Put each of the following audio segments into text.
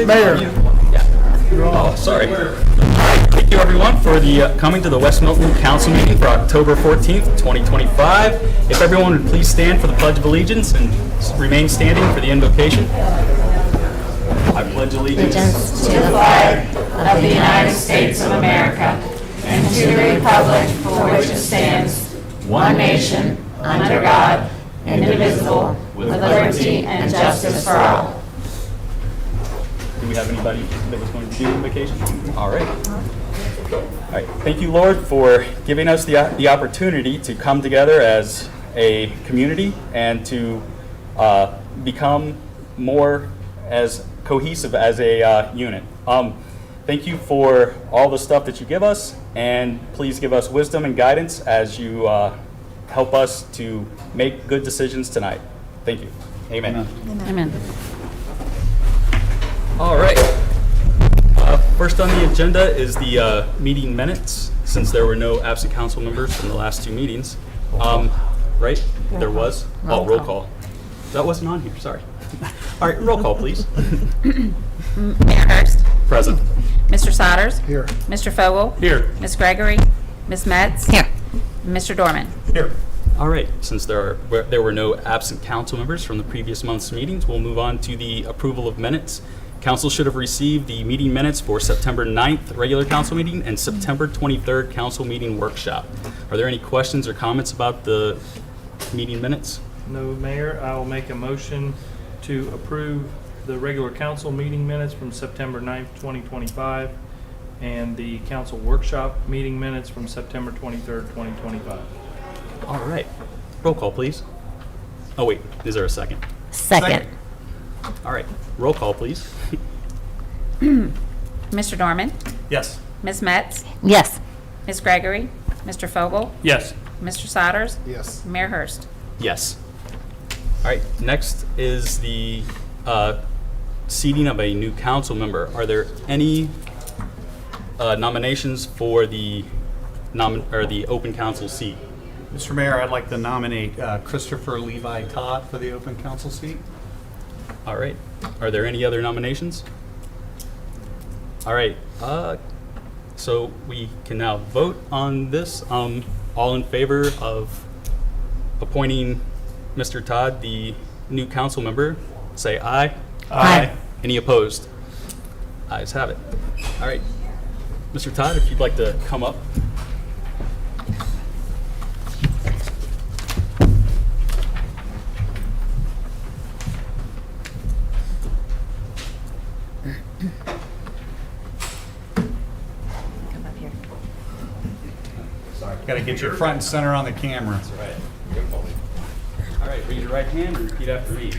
Mayor. Oh, sorry. Thank you, everyone, for coming to the West Milton Council meeting for October 14th, 2025. If everyone would please stand for the Pledge of Allegiance and remain standing for the invocation. I pledge allegiance To the flag of the United States of America and to the republic for which it stands, one nation, under God, indivisible, with liberty and justice for all. Do we have anybody that was going to do vacation? All right. All right. Thank you, Lord, for giving us the opportunity to come together as a community and to become more as cohesive as a unit. Thank you for all the stuff that you give us, and please give us wisdom and guidance as you help us to make good decisions tonight. Thank you. Amen. Amen. All right. First on the agenda is the meeting minutes, since there were no absent council members from the last two meetings. Right? There was? Roll call. That wasn't on here, sorry. All right, roll call, please. Mayor Hurst. Present. Mr. Sodders. Here. Mr. Fogel. Here. Ms. Gregory. Ms. Metz. Here. Mr. Dorman. Here. All right, since there were no absent council members from the previous month's meetings, we'll move on to the approval of minutes. Council should have received the meeting minutes for September 9th regular council meeting and September 23rd council meeting workshop. Are there any questions or comments about the meeting minutes? No, Mayor. I will make a motion to approve the regular council meeting minutes from September 9th, 2025, and the council workshop meeting minutes from September 23rd, 2025. All right, roll call, please. Oh, wait, is there a second? Second. All right, roll call, please. Mr. Dorman. Yes. Ms. Metz. Yes. Ms. Gregory. Mr. Fogel. Yes. Mr. Sodders. Yes. Mayor Hurst. Yes. All right, next is the seating of a new council member. Are there any nominations for the open council seat? Mr. Mayor, I'd like to nominate Christopher Levi Todd for the open council seat. All right. Are there any other nominations? All right. So we can now vote on this. All in favor of appointing Mr. Todd, the new council member, say aye. Aye. Any opposed? Ayes have it. All right. Mr. Todd, if you'd like to come up. Come up here. Got to get you front and center on the camera. All right. All right, raise your right hand and repeat after me.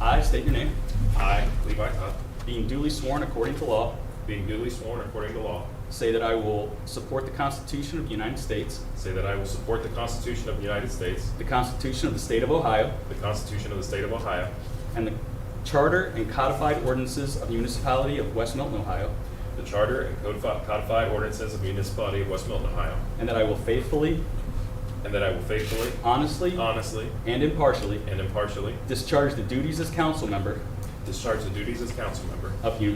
I state your name. I, Levi Todd, Being duly sworn according to law, being duly sworn according to law, say that I will support the Constitution of the United States, say that I will support the Constitution of the United States, the Constitution of the State of Ohio, the Constitution of the State of Ohio, and the Charter and codified ordinances of the Municipality of West Milton, Ohio, the Charter and codified ordinances of the Municipality of West Milton, Ohio, and that I will faithfully, and that I will faithfully, honestly, honestly, and impartially and impartially discharge the duties as council member discharge the duties as council member of the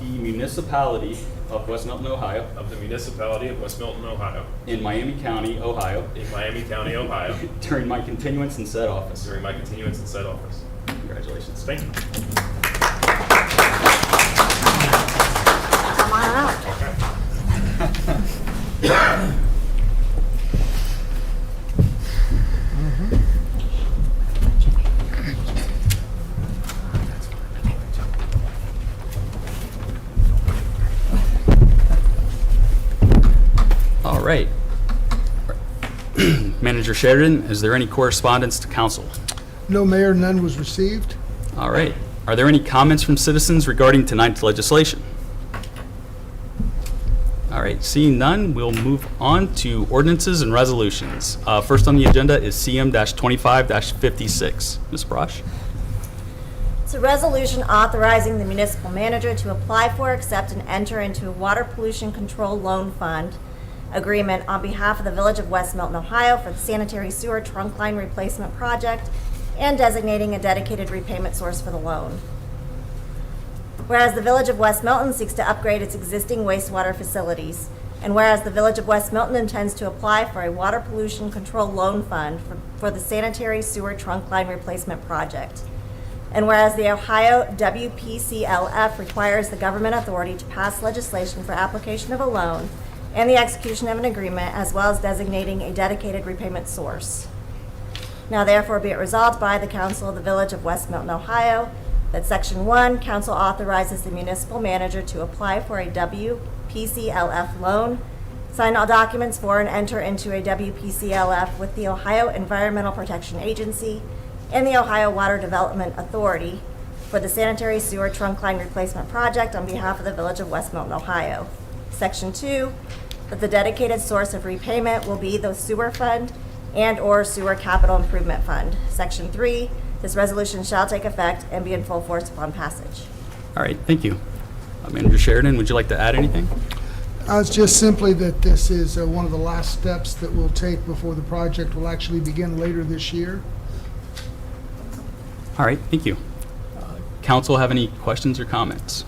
Municipality of West Milton, Ohio, of the Municipality of West Milton, Ohio, in Miami County, Ohio, in Miami County, Ohio, during my continuance in said office. during my continuance in said office. Congratulations. Thank you. Come on out. All right. Manager Sheridan, is there any correspondence to council? No, Mayor, none was received. All right. Are there any comments from citizens regarding tonight's legislation? All right. Seeing none, we'll move on to ordinances and resolutions. First on the agenda is CM-25-56. Ms. Brosh? It's a resolution authorizing the municipal manager to apply for, accept, and enter into a water pollution control loan fund agreement on behalf of the Village of West Milton, Ohio for the sanitary sewer trunk line replacement project and designating a dedicated repayment source for the loan. Whereas the Village of West Milton seeks to upgrade its existing wastewater facilities, and whereas the Village of West Milton intends to apply for a water pollution control loan fund for the sanitary sewer trunk line replacement project, and whereas the Ohio WPCLF requires the government authority to pass legislation for application of a loan and the execution of an agreement, as well as designating a dedicated repayment source. Now therefore be it resolved by the Council of the Village of West Milton, Ohio, that Section 1, Council authorizes the municipal manager to apply for a WPCLF loan, sign all documents for and enter into a WPCLF with the Ohio Environmental Protection Agency and the Ohio Water Development Authority for the sanitary sewer trunk line replacement project on behalf of the Village of West Milton, Ohio. Section 2, that the dedicated source of repayment will be the sewer fund and/or sewer capital improvement fund. Section 3, this resolution shall take effect and be in full force upon passage. All right, thank you. Manager Sheridan, would you like to add anything? It's just simply that this is one of the last steps that we'll take before the project will actually begin later this year. All right, thank you. Council have any questions or comments?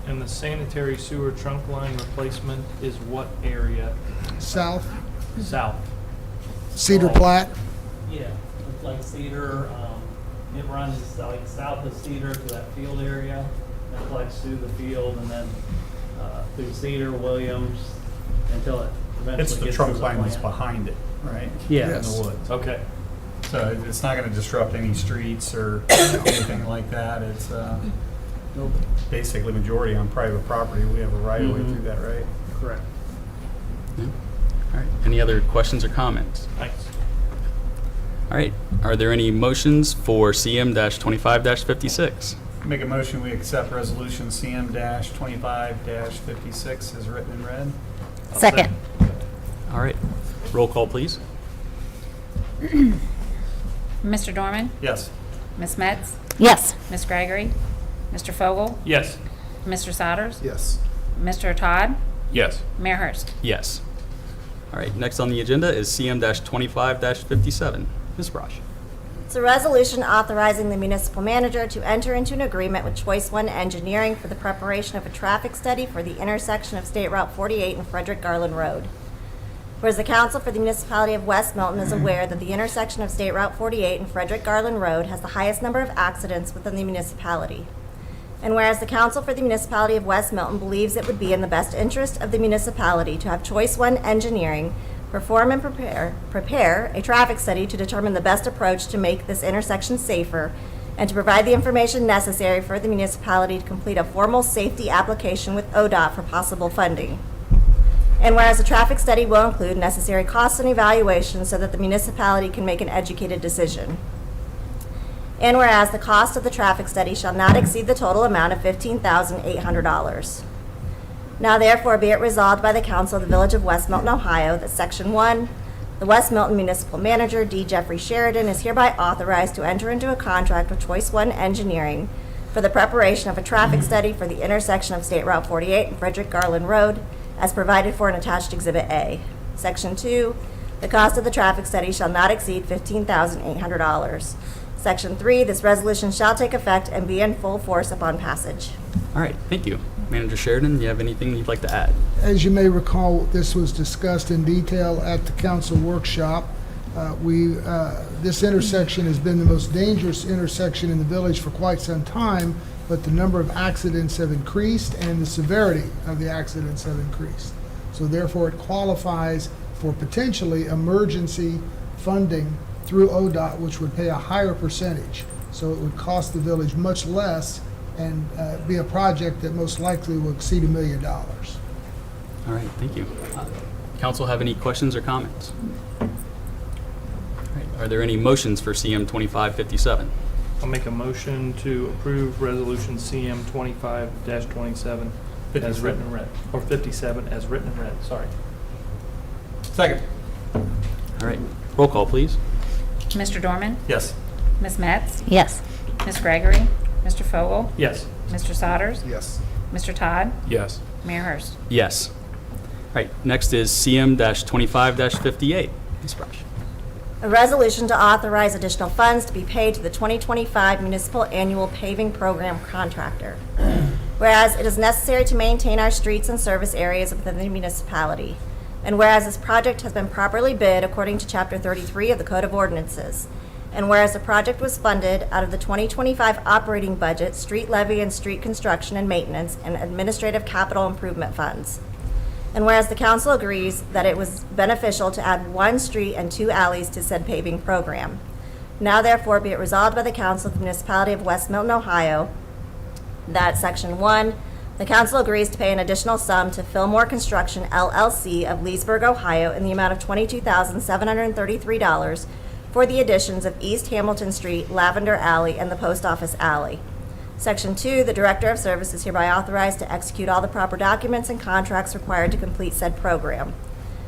And the sanitary sewer trunk line replacement is what area? South, South. Cedar Plat. Yeah, it's like Cedar, it runs like south of Cedar to that field area, and collects through the field, and then through Cedar, Williams, until it eventually It's gets the to trunk the line that's plant. behind it, right? Yeah. In Yes. the woods. Okay. So it's not going to disrupt any streets or anything like that. It's basically majority on private property. We have a right of way through that, right? Correct. All right, any other questions or comments? Thanks. All right, are there any motions for CM-25-56? Make a motion, we accept resolution CM-25-56 as written and read. Second. All right, roll call, please. Mr. Dorman? Yes. Ms. Metz? Yes. Ms. Gregory? Mr. Fogel? Yes. Mr. Sodders? Yes. Mr. Todd? Yes. Mayor Hurst? Yes. All right, next on the agenda is CM-25-57. Ms. Brosh. It's a resolution authorizing the municipal manager to enter into an agreement with Choice One Engineering for the preparation of a traffic study for the intersection of State Route 48 and Frederick Garland Road. Whereas the council for the municipality of West Milton is aware that the intersection of State Route 48 and Frederick Garland Road has the highest number of accidents within the municipality. And whereas the council for the municipality of West Milton believes it would be in the best interest of the municipality to have Choice One Engineering perform and prepare a traffic study to determine the best approach to make this intersection safer and to provide the information necessary for the municipality to complete a formal safety application with ODOT for possible funding. And whereas the traffic study will include necessary costs and evaluations so that the municipality can make an educated decision. And whereas the cost of the traffic study shall not exceed the total amount of $15,800. Now therefore be it resolved by the Council of the Village of West Milton, Ohio, that Section 1, the West Milton Municipal Manager, D. Jeffrey Sheridan, is hereby authorized to enter into a contract with Choice One Engineering for the preparation of a traffic study for the intersection of State Route 48 and Frederick Garland Road, as provided for in attached Exhibit A. Section 2, the cost of the traffic study shall not exceed $15,800. Section 3, this resolution shall take effect and be in full force upon passage. All right, thank you. Manager Sheridan, do you have anything you'd like to add? As you may recall, this was discussed in detail at the council workshop. This intersection has been the most dangerous intersection in the village for quite some time, but the number of accidents have increased and the severity of the accidents have increased. So therefore, it qualifies for potentially emergency funding through ODOT, which would pay a higher percentage. So it would cost the village much less and be a project that most likely will exceed $1 million. All right, thank you. Council have any questions or comments? All right, are there any motions for CM-25-57? I'll make a motion to approve resolution CM 25-27 as written and read, or 57 as written and read, sorry. Second. All right, roll call, please. Mr. Dorman? Yes. Ms. Metz? Yes. Ms. Gregory? Mr. Fogel? Yes. Mr. Sodders? Yes. Mr. Todd? Yes. Mayor Hurst? Yes. All right, next is CM-25-58. Ms. Brosh. A resolution to authorize additional funds to be paid to the 2025 Municipal Annual Paving Program contractor. Whereas it is necessary to maintain our streets and service areas within the municipality. And whereas this project has been properly bid according to Chapter 33 of the Code of Ordinances. And whereas the project was funded out of the 2025 operating budget, street levy and street construction and maintenance, and administrative capital improvement funds. And whereas the council agrees that it was beneficial to add 1 street and 2 alleys to said paving program. Now therefore be it resolved by the council of the municipality of West Milton, Ohio, that Section 1, the council agrees to pay an additional sum to Fillmore Construction LLC of Leesburg, Ohio in the amount of $22,733 for the additions of East Hamilton Street, Lavender Alley, and the Post Office Alley. Section 2, the Director of Service is hereby authorized to execute all the proper documents and contracts required to complete said program.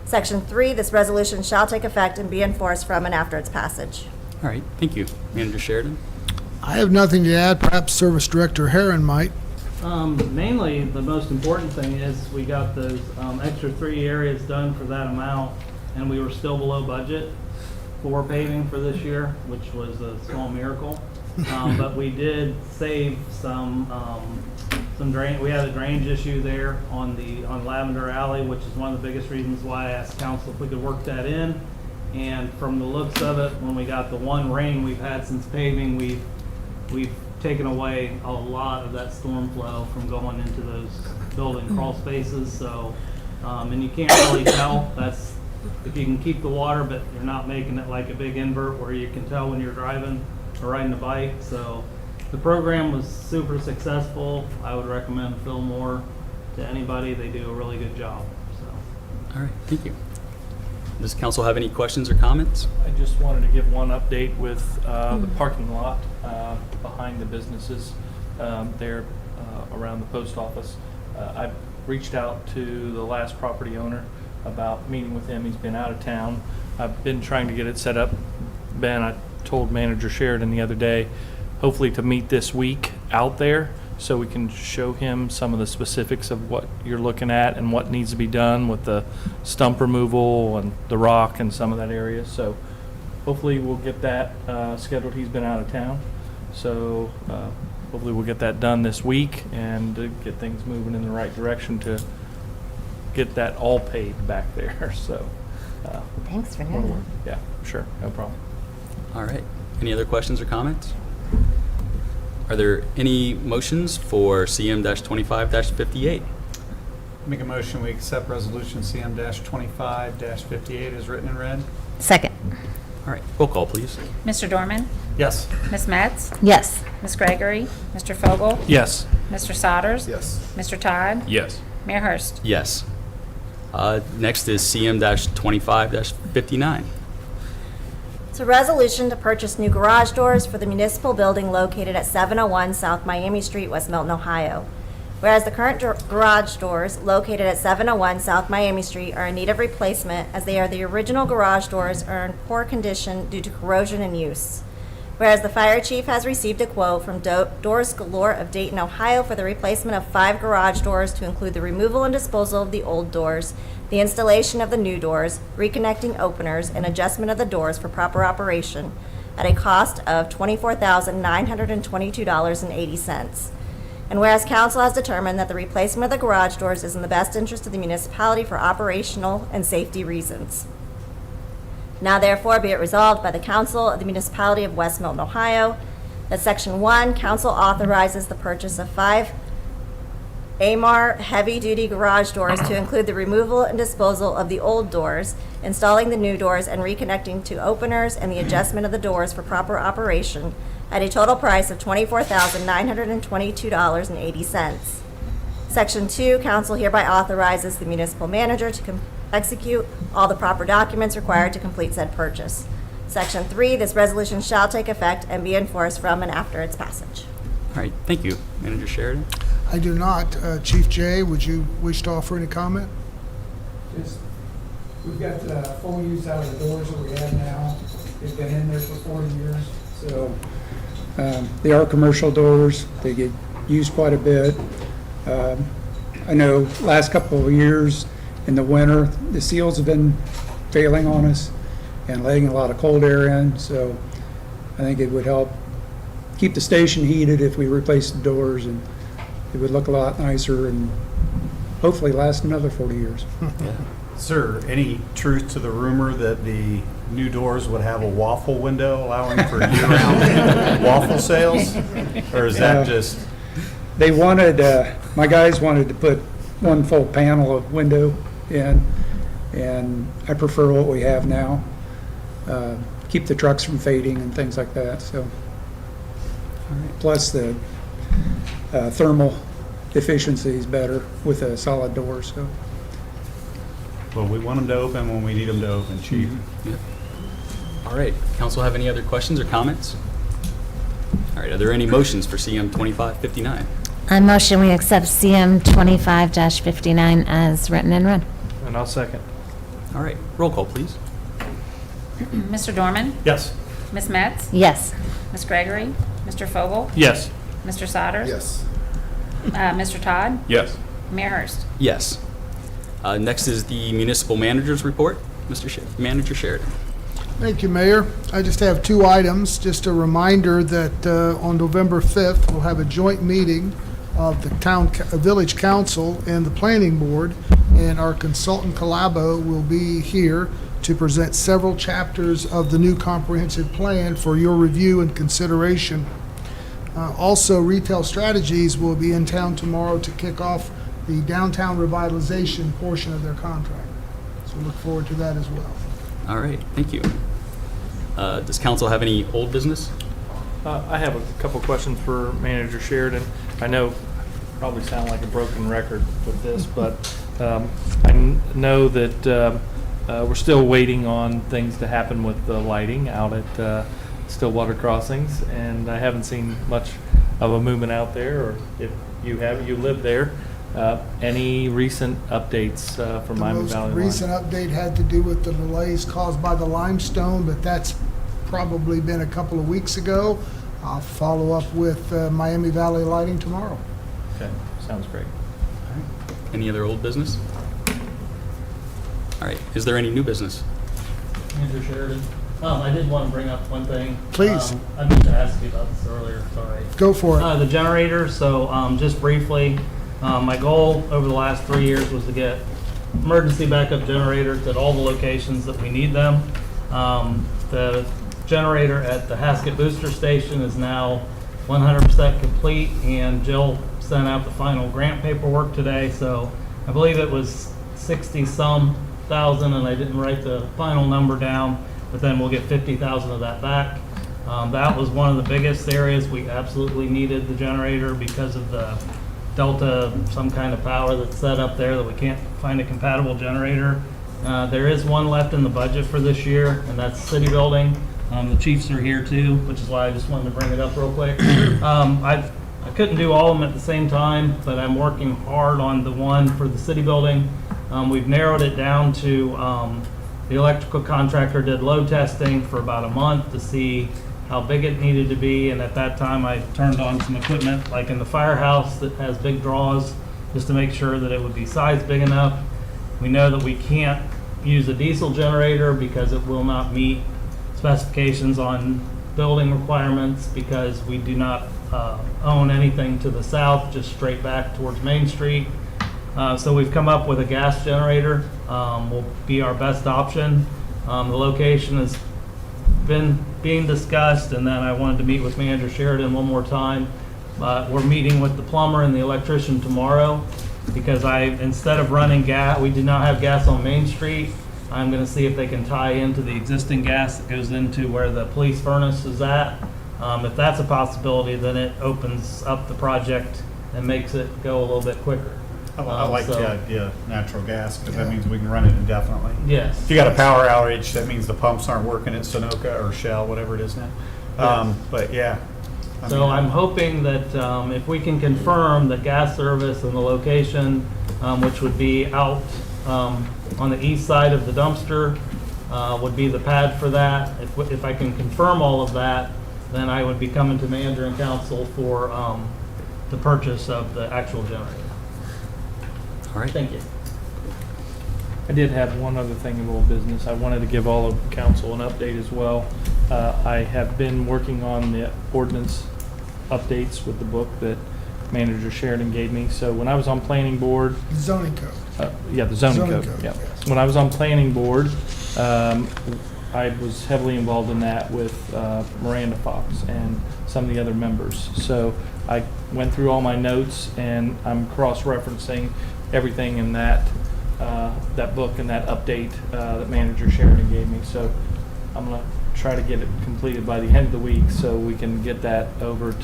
Section 3, this resolution shall take effect and be enforced from and after its passage. All right, thank you. Manager Sheridan? I have nothing to add. Perhaps Service Director Herron might. Mainly, the most important thing is we got those extra 3 areas done for that amount, and we were still below budget for paving for this year, which was a small miracle. But we did save some drain. We had a drainage issue there on Lavender Alley, which is one of the biggest reasons why I asked council if we could work that in. And from the looks of it, when we got the 1 rain we've had since paving, we've taken away a lot of that storm flow from going into those building crawl spaces. So, and you can't really tell. That's if you can keep the water, but you're not making it like a big invert where you can tell when you're driving or riding a bike. So the program was super successful. I would recommend Fillmore to anybody. They do a really good job. So. All right, thank you. Does council have any questions or comments? I just wanted to give one update with the parking lot behind the businesses there around the post office. I've reached out to the last property owner about meeting with him. He's been out of town. I've been trying to get it set up. Ben, I told Manager Sheridan the other day, hopefully to meet this week out there so we can show him some of the specifics of what you're looking at and what needs to be done with the stump removal and the rock and some of that area. So hopefully we'll get that scheduled. He's been out of town. So hopefully we'll get that done this week and get things moving in the right direction to get that all paved back there. So Thanks for doing that. yeah, sure, no problem. All right. Any other questions or comments? Are there any motions for CM-25-58? Make a motion, we accept resolution CM-25-58 as written and read. Second. All right, roll call, please. Mr. Dorman? Yes. Ms. Metz? Yes. Ms. Gregory? Mr. Fogel? Yes. Mr. Sodders? Yes. Mr. Todd? Yes. Mayor Hurst? Yes. Next is CM-25-59. It's a resolution to purchase new garage doors for the municipal building located at 701 South Miami Street, West Milton, Ohio. Whereas the current garage doors located at 701 South Miami Street are in need of replacement as they are the original garage doors are in poor condition due to corrosion and use. Whereas the fire chief has received a quote from Doors Galore of Dayton, Ohio for the replacement of 5 garage doors to include the removal and disposal of the old doors, the installation of the new doors, reconnecting openers, and adjustment of the doors for proper operation at a cost of $24,922.80. And whereas council has determined that the replacement of the garage doors is in the best interest of the municipality for operational and safety reasons. Now therefore be it resolved by the council of the municipality of West Milton, Ohio, that Section 1, council authorizes the purchase of 5 AMAR heavy-duty garage doors to include the removal and disposal of the old doors, installing the new doors, and reconnecting to openers and the adjustment of the doors for proper operation at a total price of $24,922.80. Section 2, council hereby authorizes the municipal manager to execute all the proper documents required to complete said purchase. Section 3, this resolution shall take effect and be enforced from and after its passage. All right, thank you. Manager Sheridan? I do not. Chief Jay, would you wish to offer any comment? Just, we've got full use out of the doors that we have now. They've been in there for 40 years. So they are commercial doors. They get used quite a bit. I know last couple of years in the winter, the seals have been failing on us. and letting a lot of cold air in, so I think it would help keep the station heated if we replaced the doors, and it would look a lot nicer and hopefully last another 40 years. Is there any truth to the rumor that the new doors would have a waffle window allowing for year-round waffle sales? Or is that just, They wanted, my guys wanted to put one full panel of window in, and I prefer what we have now. Keep the trucks from fading and things like that, so. Plus the thermal efficiency is better with a solid door, so. well, we want them to open when we need them to open, chief. All right, council have any other questions or comments? All right, are there any motions for CM 2559? I motion we accept CM 25-59 as written and read. And I'll second. All right, roll call, please. Mr. Dorman? Yes. Ms. Metz? Yes. Ms. Gregory? Mr. Fogel? Yes. Mr. Sodders? Yes. Mr. Todd? Yes. Mayor Hurst? Yes. Next is the municipal manager's report. Manager Sheridan. Thank you, Mayor. I just have two items. Just a reminder that on November 5th, we'll have a joint meeting of the village council and the planning board, and our consultant Collabo will be here to present several chapters of the new comprehensive plan for your review and consideration. Also, Retail Strategies will be in town tomorrow to kick off the downtown revitalization portion of their contract. So look forward to that as well. All right, thank you. Does council have any old business? I have a couple questions for Manager Sheridan. I know, probably sound like a broken record with this, but know that we're still waiting on things to happen with the lighting out at Stillwater Crossings, and I haven't seen much of a movement out there, or if you have, you live there. Any recent updates from Miami Valley The Line? most recent update had to do with the delays caused by the limestone, but that's probably been a couple of weeks ago. I'll follow up with Miami Valley Lighting tomorrow. Okay, sounds great. Any other old business? All right, is there any new business? Manager Sheridan, I did want to bring up one thing. Please. I meant to ask you about this earlier, sorry. Go for it. The generator, so just briefly, my goal over the last 3 years was to get emergency backup generators at all the locations that we need them. The generator at the Haskett Booster Station is now 100% complete, and Jill sent out the final grant paperwork today, so I believe it was 60-some thousand, and I didn't write the final number down, but then we'll get 50,000 of that back. That was one of the biggest areas we absolutely needed the generator because of the Delta, some kind of power that's set up there that we can't find a compatible generator. There is one left in the budget for this year, and that's city building. The chiefs are here too, which is why I just wanted to bring it up real quick. I couldn't do all of them at the same time, but I'm working hard on the one for the city building. We've narrowed it down to the electrical contractor did load testing for about a month to see how big it needed to be, and at that time I turned on some equipment like in the firehouse that has big draws just to make sure that it would be size big enough. We know that we can't use a diesel generator because it will not meet specifications on building requirements because we do not own anything to the south, just straight back towards Main Street. So we've come up with a gas generator, will be our best option. The location has been being discussed, and then I wanted to meet with Manager Sheridan one more time. We're meeting with the plumber and the electrician tomorrow because instead of running gas, we do not have gas on Main Street. I'm going to see if they can tie into the existing gas that goes into where the police furnace is at. If that's a possibility, then it opens up the project and makes it go a little bit quicker. I like So- the idea of natural gas, because that means we can run it indefinitely. Yes. If you got a power outage, that means the pumps aren't working at Sunoco or Shell, whatever it is now. But yeah. I So mean, I'm hoping that if we can confirm the gas service and the location, which would be out on the east side of the dumpster, would be the pad for that. If I can confirm all of that, then I would be coming to manager and council for the purchase of the actual generator. All right. Thank you. I did have one other thing in old business. I wanted to give all of council an update as well. I have been working on the ordinance updates with the book that Manager Sheridan gave me. So when I was on planning board, Zoning code. the zoning Zoning code, code, yeah. yes. When I was on planning board, I was heavily involved in that with Miranda Fox and some of the other members. So I went through all my notes and I'm cross-referencing everything in that book and that update that Manager Sheridan gave me. So I'm gonna try to get it completed by the end of the week so we can get that over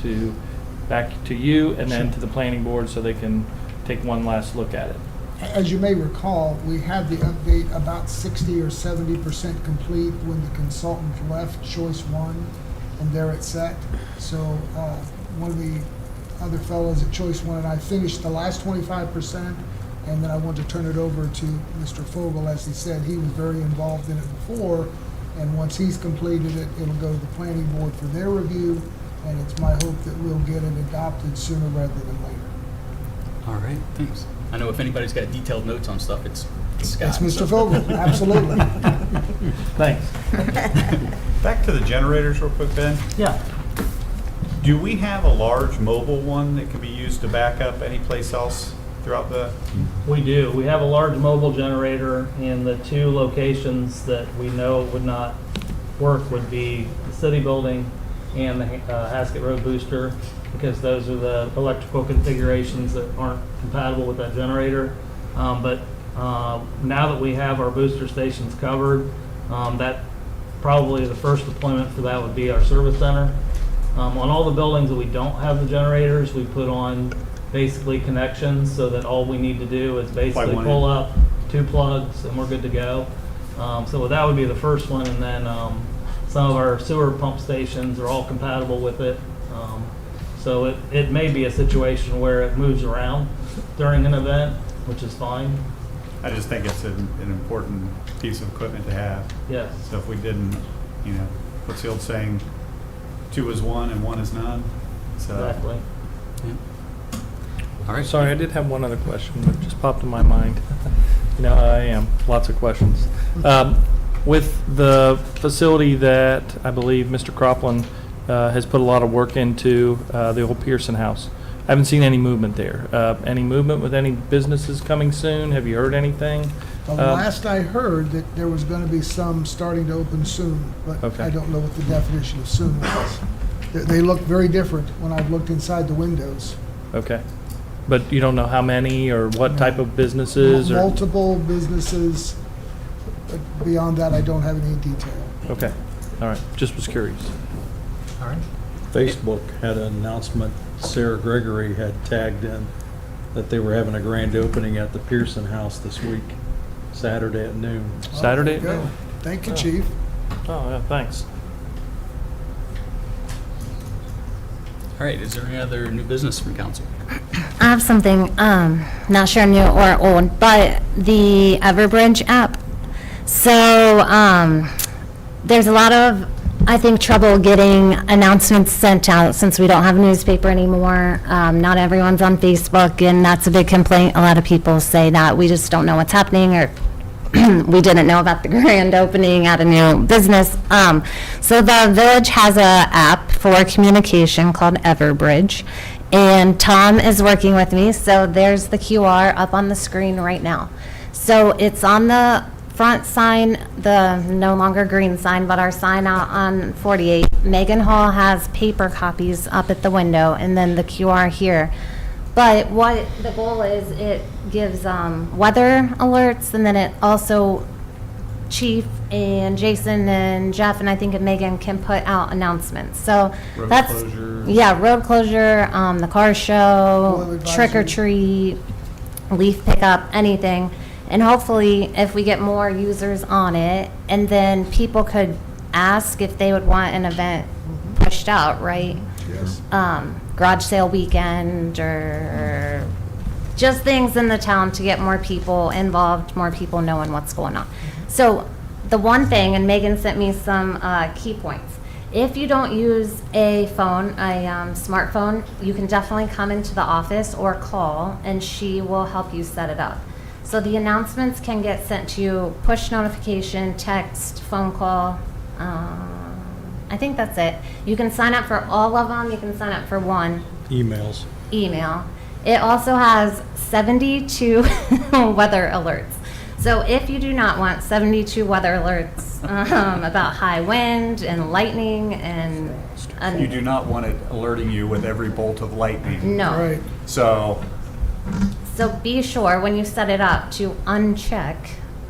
back to you and then to the planning board so they can take one last look at it. As you may recall, we had the update about 60 or 70% complete when the consultant left Choice One, and there it sat. So one of the other fellows at Choice One and I finished the last 25%, and then I want to turn it over to Mr. Fogel. As he said, he was very involved in it before, and once he's completed it, it'll go to the planning board for their review, and it's my hope that we'll get it adopted sooner rather than later. All right, thanks. I know if anybody's got detailed notes on stuff, it's Scott. That's so- Mr. Fogel, absolutely. Thanks. Back to the generators real quick, Ben. Yeah. Do we have a large mobile one that can be used to back up any place else throughout the? We do. We have a large mobile generator, and the two locations that we know would not work would be the city building and the Haskett Road booster, because those are the electrical configurations that aren't compatible with that generator. But now that we have our booster stations covered, that probably the first deployment for that would be our service center. On all the buildings that we don't have the generators, we put on basically connections so that all we need to do is basically one pull in. up 2 plugs and we're good to go. So that would be the first one, and then some of our sewer pump stations are all compatible with it. So it may be a situation where it moves around during an event, which is fine. I just think it's an important piece of equipment to have. Yes. So if we didn't, what's the old saying? 2 is 1 and 1 is none. So Exactly. All right. Sorry, I did have one other question that just popped in my mind. I am. Lots of questions. With the facility that I believe Mr. Cropland has put a lot of work into, the old Pearson House, I haven't seen any movement there. Any movement with any businesses coming soon? Have you heard anything? The last I heard that there was going to be some starting to open soon, but Okay. I don't know what the definition of soon was. They look very different when I've looked inside the windows. Okay. But you don't know how many or what type of businesses or? Multiple businesses, but beyond that, I don't have any detail. Okay. All right. Just was curious. All right. Facebook had an announcement, Sarah Gregory had tagged in that they were having a grand opening at the Pearson House this week, Saturday at noon. Saturday? Oh, there you go. Thank you, Chief. Oh, yeah, thanks. All right, is there any other new business from council? I have something, not sure new or old, but the Everbridge app. So, there's a lot of, I think, trouble getting announcements sent out since we don't have a newspaper anymore. Not everyone's on Facebook, and that's a big complaint. A lot of people say that we just don't know what's happening, or we didn't know about the grand opening at a new business. So the village has a app for communication called Everbridge, and Tom is working with me. So there's the QR up on the screen right now. So it's on the front sign, the no longer green sign, but our sign out on 48. Megan Hall has paper copies up at the window, and then the QR here. But what the goal is, it gives weather alerts, and then it also, Chief and Jason and Jeff, and I think Megan can put out announcements. So Road that's, closure. yeah, road closure, the car Oil show, advisory. trick or treat, leaf pickup, anything. And hopefully, if we get more users on it, and then people could ask if they would want an event pushed out, right? Yes. Garage sale weekend, or just things in the town to get more people involved, more people knowing what's going on. So the one thing, and Megan sent me some key points. If you don't use a phone, a smartphone, you can definitely come into the office or call, and she will help you set it up. So the announcements can get sent to you, push notification, text, phone call. I think that's it. You can sign up for all of them. You can sign up for one Emails. email. It also has 72 weather alerts. So if you do not want 72 weather alerts about high wind and lightning and You do not want it alerting you with every bolt of lightning. no. Right. So, So be sure when you set it up to uncheck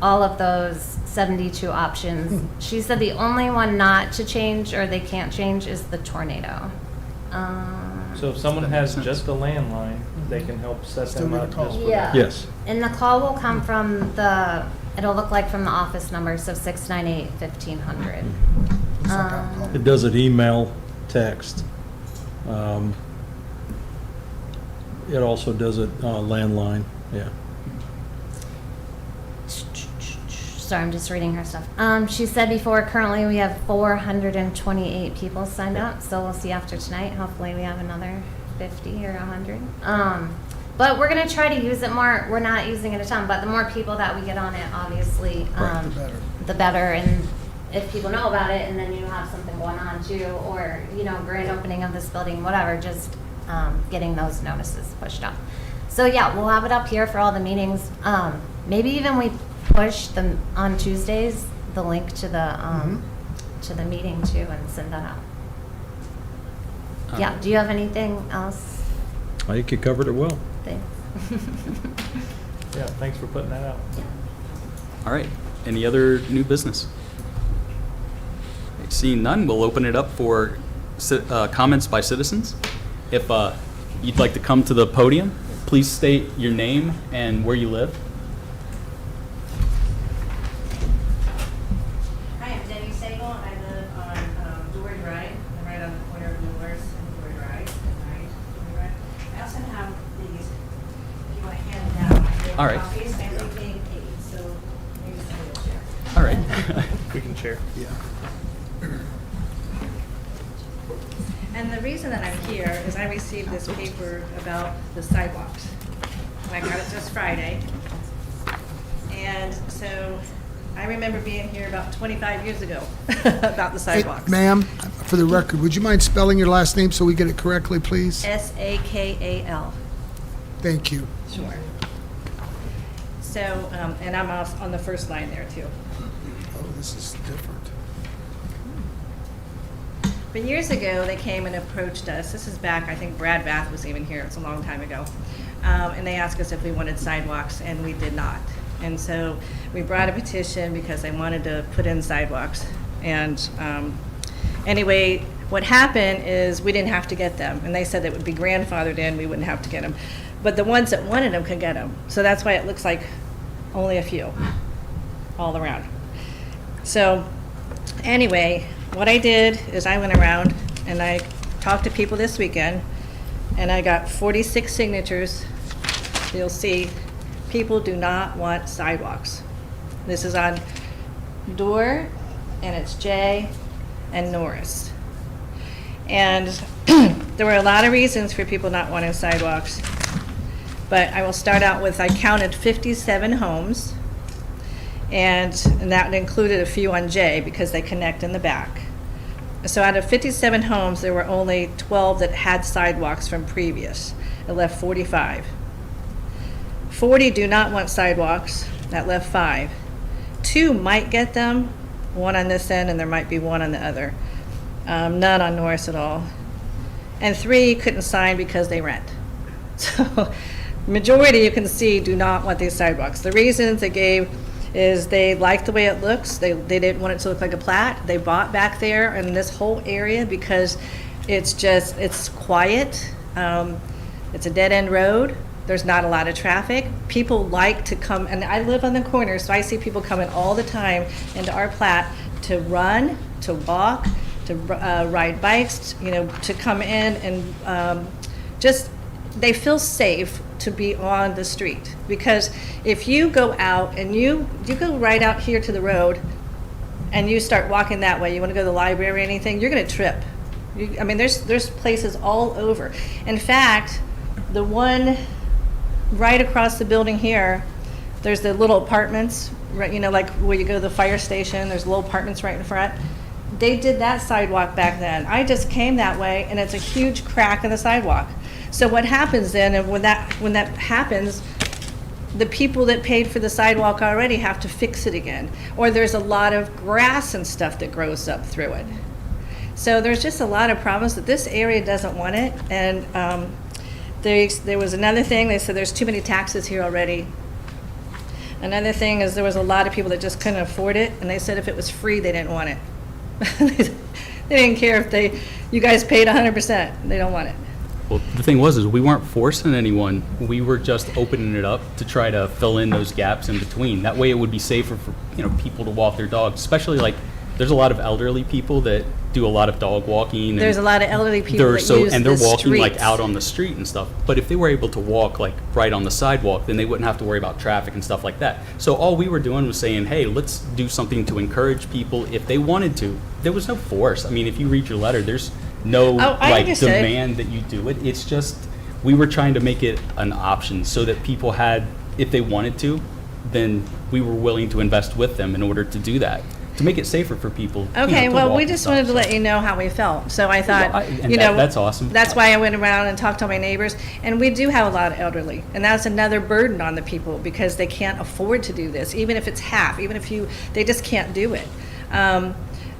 all of those 72 options. She said the only one not to change or they can't change is the tornado. So if someone has just a landline, they can help set Still them get a up call. just for Yeah. that. Yes. And the call will come from it'll look like from the office number, so 698-1500. Looks like I'll call. It does it email, text. It also does it landline, yeah. Sorry, I'm just reading her stuff. She said before, currently we have 428 people signed up, so we'll see after tonight. Hopefully we have another 50 or 100. But we're gonna try to use it more. We're not using it a ton, but the more people that we get on it, obviously, The better. the better. And if people know about it, and then you have something going on too, or grand opening of this building, whatever, just getting those notices pushed up. So yeah, we'll have it up here for all the meetings. Maybe even we push them on Tuesdays, the link to the meeting too, and send that out. Yeah. Do you have anything else? I think you covered it well. Thanks. Yeah, thanks for putting that out. All right. Any other new business? Seeing none, we'll open it up for comments by citizens. If you'd like to come to the podium, please state your name and where you live. Hi, I'm Debbie Sagal. I live on Dory Drive. I'm right on the corner of Millers and Dory Drive. I also have these, if you want to hand them down. I have All right. copies, and everything, so maybe somebody will share. All right. We can share. Yeah. And the reason that I'm here is I received this paper about the sidewalks. I got it just Friday. And so I remember being here about 25 years ago about the Hey, sidewalks. ma'am, for the record, would you mind spelling your last name so we get it correctly, please? Sakal. Thank you. Sure. So, and I'm on the first line there too. Oh, this is different. But years ago, they came and approached us. This is back, I think Brad Bath was even here. It's a long time ago. And they asked us if we wanted sidewalks, and we did not. And so we brought a petition because they wanted to put in sidewalks. And anyway, what happened is we didn't have to get them. And they said that would be grandfathered in, we wouldn't have to get them. But the ones that wanted them could get them. So that's why it looks like only a few all around. So anyway, what I did is I went around and I talked to people this weekend, and I got 46 signatures. You'll see people do not want sidewalks. This is on Dorr, and it's Jay and Norris. And there were a lot of reasons for people not wanting sidewalks, but I will start out with, I counted 57 homes, and that included a few on Jay because they connect in the back. So out of 57 homes, there were only 12 that had sidewalks from previous. It left 45. 40 do not want sidewalks. That left 5. 2 might get them, one on this end, and there might be one on the other. None on Norris at all. And 3 couldn't sign because they rent. So majority, you can see, do not want these sidewalks. The reasons they gave is they like the way it looks. They didn't want it to look like a plat. They bought back there in this whole area because it's quiet. It's a dead-end road. There's not a lot of traffic. People like to come, and I live on the corner, so I see people coming all the time into our plat to run, to walk, to ride bikes, to come in and just, they feel safe to be on the street. Because if you go out and you go right out here to the road and you start walking that way, you want to go to the library or anything, you're going to trip. There's places all over. In fact, the one right across the building here, there's the little apartments, right, you know, like where you go to the fire station, there's little apartments right in front. They did that sidewalk back then. I just came that way, and it's a huge crack in the sidewalk. So what happens then, and when that happens, the people that paid for the sidewalk already have to fix it again. Or there's a lot of grass and stuff that grows up through it. So there's just a lot of problems that this area doesn't want it. And there was another thing, they said there's too many taxes here already. Another thing is there was a lot of people that just couldn't afford it, and they said if it was free, they didn't want it. They didn't care if you guys paid 100%, they don't want it. Well, the thing was, is we weren't forcing anyone. We were just opening it up to try to fill in those gaps in between. That way it would be safer for, people to walk their dogs, especially like, there's a lot of elderly people that do a lot of dog walking. And There's a lot of elderly people that use and they're the walking like streets. out on the street and stuff. But if they were able to walk like right on the sidewalk, then they wouldn't have to worry about traffic and stuff like that. So all we were doing was saying, hey, let's do something to encourage people if they wanted to. There was no force. I mean, if you read your letter, there's no I understood. demand that you do it. It's just, we were trying to make it an option so that people had, if they wanted to, then we were willing to invest with them in order to do that, to make it safer for people. Okay, to well, walk we and just stuff, wanted to so. let you know how we felt. So I thought, Well, that's awesome. That's why I went around and talked to my neighbors. And we do have a lot of elderly. And that's another burden on the people because they can't afford to do this, even if it's half, even if they just can't do it.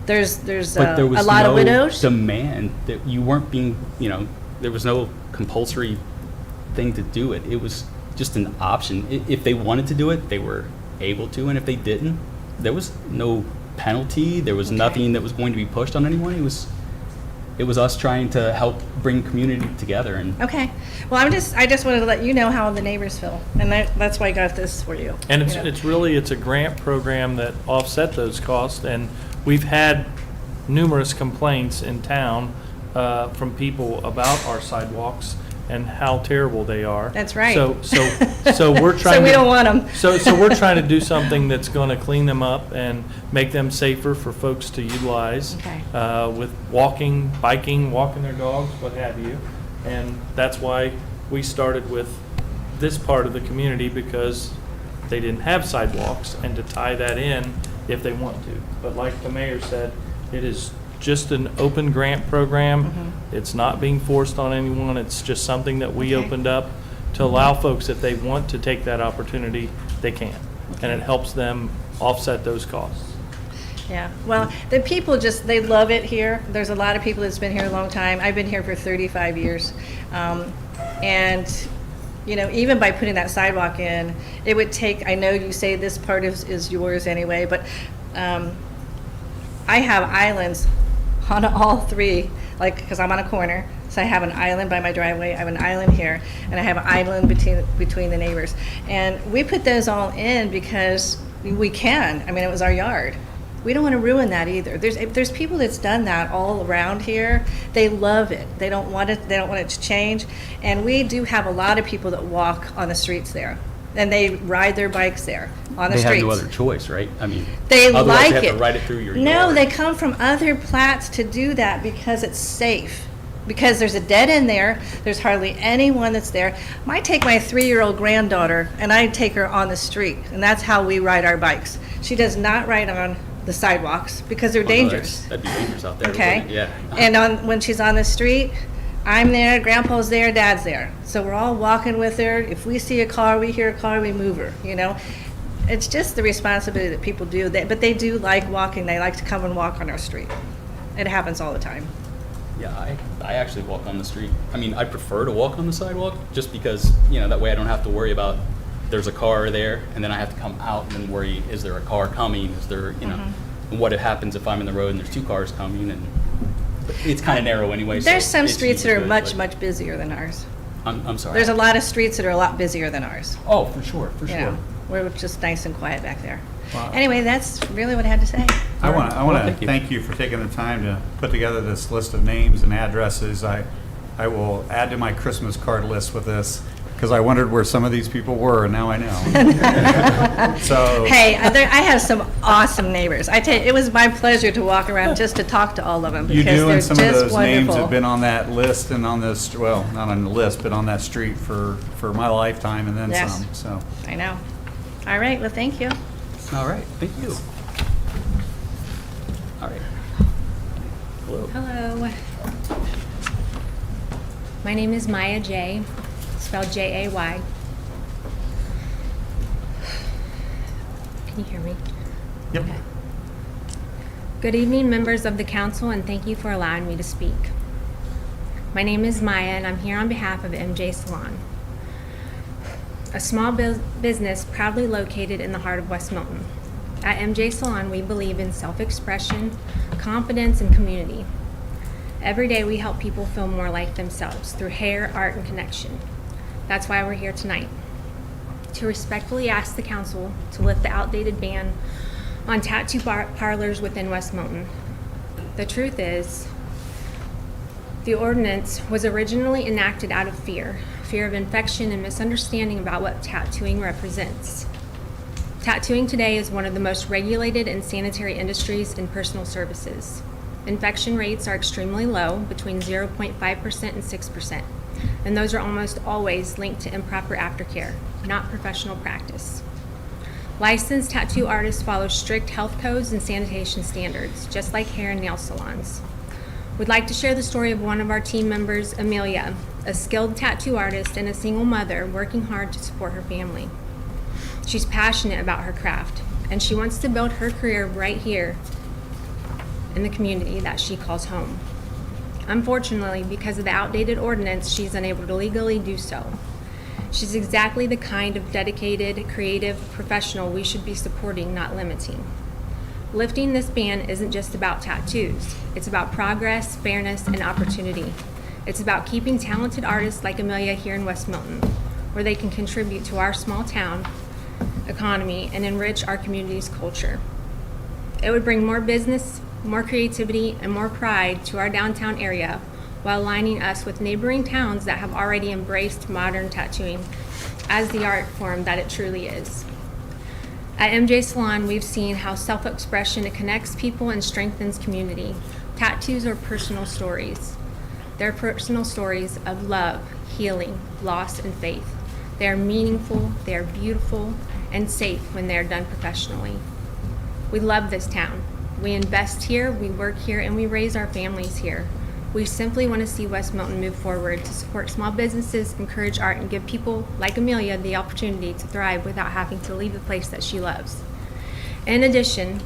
There's But there was a lot no of widows. demand that you weren't being, there was no compulsory thing to do it. It was just an option. If they wanted to do it, they were able to, and if they didn't, there was no penalty. There was nothing that was going to be pushed on anyone. It was us trying to help bring community together. And Okay. Well, I just wanted to let you know how the neighbors feel. And that's why I got this for you. And you know. it's a grant program that offset those costs, and we've had numerous complaints in town from people about our sidewalks and how terrible they are. That's right. So we're trying. So we to- don't want 'em. So we're trying to do something that's going to clean them up and make them safer for folks to utilize. Okay. With walking, biking, walking their dogs, what have you. And that's why we started with this part of the community, because they didn't have sidewalks, and to tie that in if they want to. But like the mayor said, it is just an open grant program. It's not being forced on anyone. It's just something that we opened up to allow folks, if they want to take that opportunity, they can. And it helps them offset those costs. Yeah, well, the people they love it here. There's a lot of people that's been here a long time. I've been here for 35 years. And, even by putting that sidewalk in, it would take, I know you say this part is yours anyway, but I have islands on all three, because I'm on a corner. So I have an island by my driveway, I have an island here, and I have an island between the neighbors. And we put those all in because we can. I mean, it was our yard. We don't want to ruin that either. There's people that's done that all around here. They love it. They don't want it. They don't want it to change. And we do have a lot of people that walk on the streets there, and they ride their bikes there on the they streets. have no other choice, right? I mean, They otherwise like they have it. to ride it through your No, yard. they come from other plats to do that because it's safe. Because there's a dead end there, there's hardly anyone that's there. I take my 3-year-old granddaughter and I take her on the street, and that's how we ride our bikes. She does not ride on the sidewalks because they're Oh, no, dangerous. that'd be dangerous out there. Okay? wouldn't it? Yeah. And when she's on the street, I'm there, Grandpa's there, Dad's there. So we're all walking with her. If we see a car, we hear a car, we move her, It's just the responsibility that people do. But they do like walking. They like to come and walk on our street. It happens all the time. Yeah, I actually walk on the street. I mean, I prefer to walk on the sidewalk just because, that way I don't have to worry about there's a car there and then I have to come out and then worry, is there a car coming? Is there, and what happens if I'm in the road and there's 2 cars coming? And but it's kind of narrow anyway. There's so some it's streets that are usually much, good, much busier than ours. but I'm sorry. There's a lot of streets that are a lot busier than ours. Oh, for sure, for sure. We're just nice and quiet back there. Anyway, that's really what I had to say. I want to thank you. thank you for taking the time to put together this list of names and addresses. I will add to my Christmas card list with this because I wondered where some of these people were, and now I know. So Hey, I have some awesome neighbors. I tell you, it was my pleasure to walk around just to talk to all of them you because do, they're and some just of those names wonderful. have been on that list and on this, well, not on the list, but on that street for my lifetime and then Yes. some. So I know. All right, well, thank you. All right, thank you. All right. Hello. Hello. My name is Maya J, spelled J-A-Y. Can you hear me? Yep. Okay. Good evening, members of the council, and thank you for allowing me to speak. My name is Maya, and I'm here on behalf of MJ Salon, a small business proudly located in the heart of West Milton. At MJ Salon, we believe in self-expression, confidence, and community. Every day, we help people feel more like themselves through hair, art, and connection. That's why we're here tonight, to respectfully ask the council to lift the outdated ban on tattoo parlors within West Milton. The truth is, the ordinance was originally enacted out of fear of infection and misunderstanding about what tattooing represents. Tattooing today is one of the most regulated and sanitary industries in personal services. Infection rates are extremely low, between 0.5% and 6%, and those are almost always linked to improper aftercare, not professional practice. Licensed tattoo artists follow strict health codes and sanitation standards, just like hair and nail salons. We'd like to share the story of one of our team members, Amelia, a skilled tattoo artist and a single mother working hard to support her family. She's passionate about her craft, and she wants to build her career right here in the community that she calls home. Unfortunately, because of the outdated ordinance, she's unable to legally do so. She's exactly the kind of dedicated, creative professional we should be supporting, not limiting. Lifting this ban isn't just about tattoos. It's about progress, fairness, and opportunity. It's about keeping talented artists like Amelia here in West Milton, where they can contribute to our small town economy and enrich our community's culture. It would bring more business, more creativity, and more pride to our downtown area, while aligning us with neighboring towns that have already embraced modern tattooing as the art form that it truly is. At MJ Salon, we've seen how self-expression connects people and strengthens community. Tattoos are personal stories. They're personal stories of love, healing, loss, and faith. They are meaningful, they are beautiful, and safe when they are done professionally. We love this town. We invest here, we work here, and we raise our families here. We simply want to see West Milton move forward to support small businesses, encourage art, and give people like Amelia the opportunity to thrive without having to leave the place that she loves. In addition,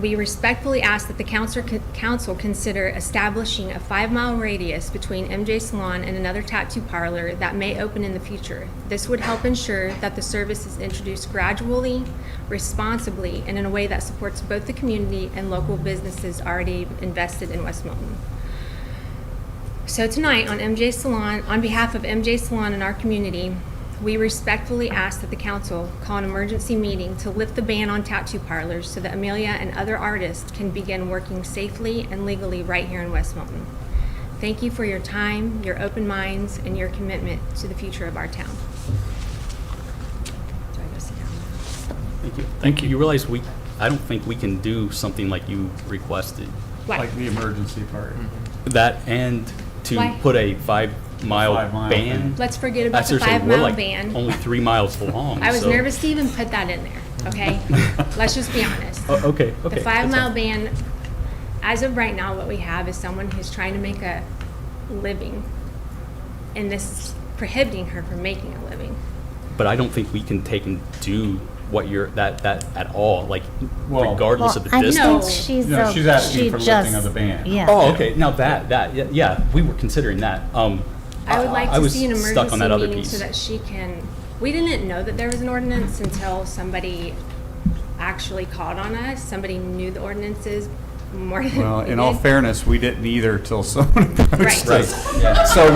we respectfully ask that the council consider establishing a 5-mile radius between MJ Salon and another tattoo parlor that may open in the future. This would help ensure that the service is introduced gradually, responsibly, and in a way that supports both the community and local businesses already invested in West Milton. So tonight, on behalf of MJ Salon and our community, we respectfully ask that the council call an emergency meeting to lift the ban on tattoo parlors so that Amelia and other artists can begin working safely and legally right here in West Milton. Thank you for your time, your open minds, and your commitment to the future of our town. Do I go sit down? Thank you. Thank you. You realize I don't think we can do something like you requested. Why? Like the emergency part. That and to Why? put a 5-mile 5-mile ban. thing. Let's forget about the Seriously, 5-mile we're like ban. only 3 miles long. I was so- nervous to even put that in there, okay? Let's just be honest. Oh, okay. The That's 5-mile fine. ban, as of right now, what we have is someone who's trying to make a living, and this is prohibiting her from making a living. But I don't think we can take and do what you're that at all. Like Well- regardless of the I distance. think she's, No, she's asking she for just, lifting of the ban. Yeah. Oh, okay. Now yeah, we were considering that. I would like I to was see an stuck on that emergency other meeting piece. so that she can, we didn't know that there was an ordinance until somebody actually called on us. Somebody knew the ordinances more than Well, we in all did. fairness, we didn't either till someone approached Right. us. Yeah. So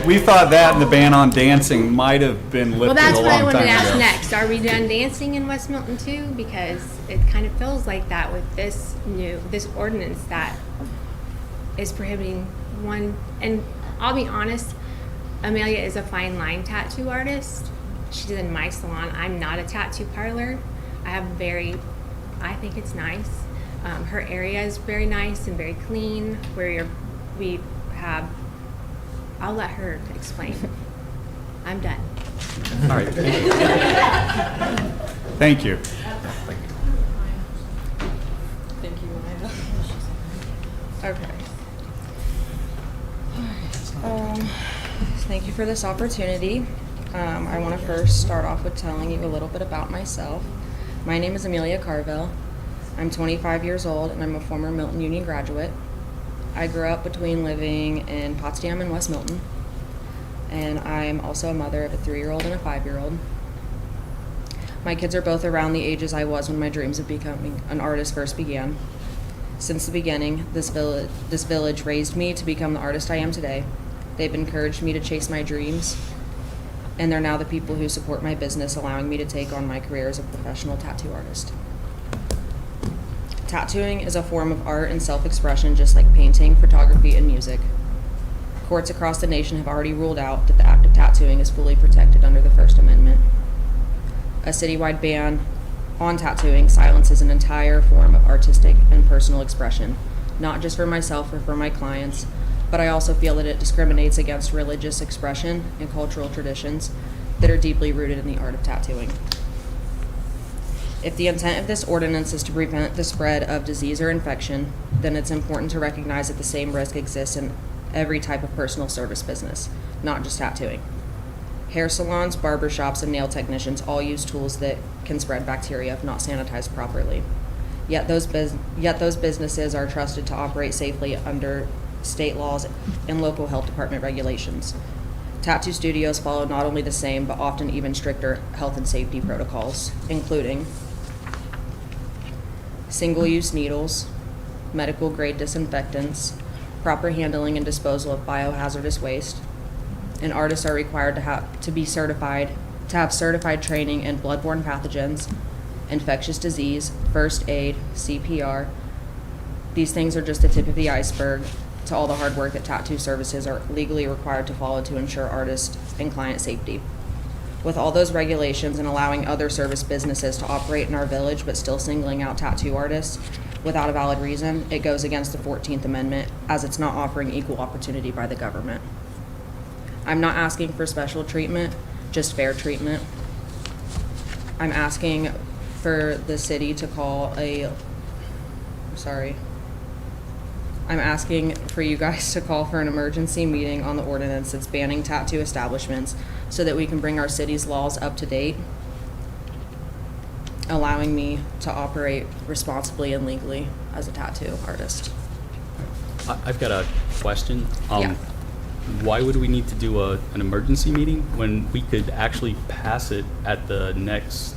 we thought that and the ban on dancing might have been Well, lifted that's a what I long wanted time to ask ago. next. Are we done dancing in West Milton too? Because it kind of feels like that with this ordinance that is prohibiting one. And I'll be honest, Amelia is a fine line tattoo artist. She's in my salon. I'm not a tattoo parlor. I think it's nice. Her area is very nice and very clean. I'll let her explain. I'm done. All right. Thank you. Thank you, Maya. Okay. Thank you for this opportunity. I want to first start off with telling you a little bit about myself. My name is Amelia Carville. I'm 25 years old and I'm a former Milton Union graduate. I grew up between living in Potsdam and West Milton, and I'm also a mother of a 3-year-old and a 5-year-old. My kids are both around the ages I was when my dreams of becoming an artist first began. Since the beginning, this village raised me to become the artist I am today. They've encouraged me to chase my dreams, and they're now the people who support my business, allowing me to take on my career as a professional tattoo artist. Tattooing is a form of art and self-expression, just like painting, photography, and music. Courts across the nation have already ruled out that the act of tattooing is fully protected under the First Amendment. A citywide ban on tattooing silences an entire form of artistic and personal expression, not just for myself or for my clients, but I also feel that it discriminates against religious expression and cultural traditions that are deeply rooted in the art of tattooing. If the intent of this ordinance is to prevent the spread of disease or infection, then it's important to recognize that the same risk exists in every type of personal service business, not just tattooing. Hair salons, barbershops, and nail technicians all use tools that can spread bacteria if not sanitized properly. Yet those businesses are trusted to operate safely under state laws and local health department regulations. Tattoo studios follow not only the same, but often even stricter health and safety protocols, including single-use needles, medical-grade disinfectants, proper handling and disposal of biohazardous waste, and artists are required to have certified training in bloodborne pathogens, infectious disease, first aid, CPR. These things are just the tip of the iceberg to all the hard work that tattoo services are legally required to follow to ensure artist and client safety. With all those regulations and allowing other service businesses to operate in our village but still singling out tattoo artists without a valid reason, it goes against the 14th Amendment, as it's not offering equal opportunity by the government. I'm not asking for special treatment, just fair treatment. I'm asking for the city to call I'm asking for you guys to call for an emergency meeting on the ordinance that's banning tattoo establishments so that we can bring our city's laws up to date, allowing me to operate responsibly and legally as a tattoo artist. I've got a question. Yeah. Why would we need to do an emergency meeting when we could actually pass it at the next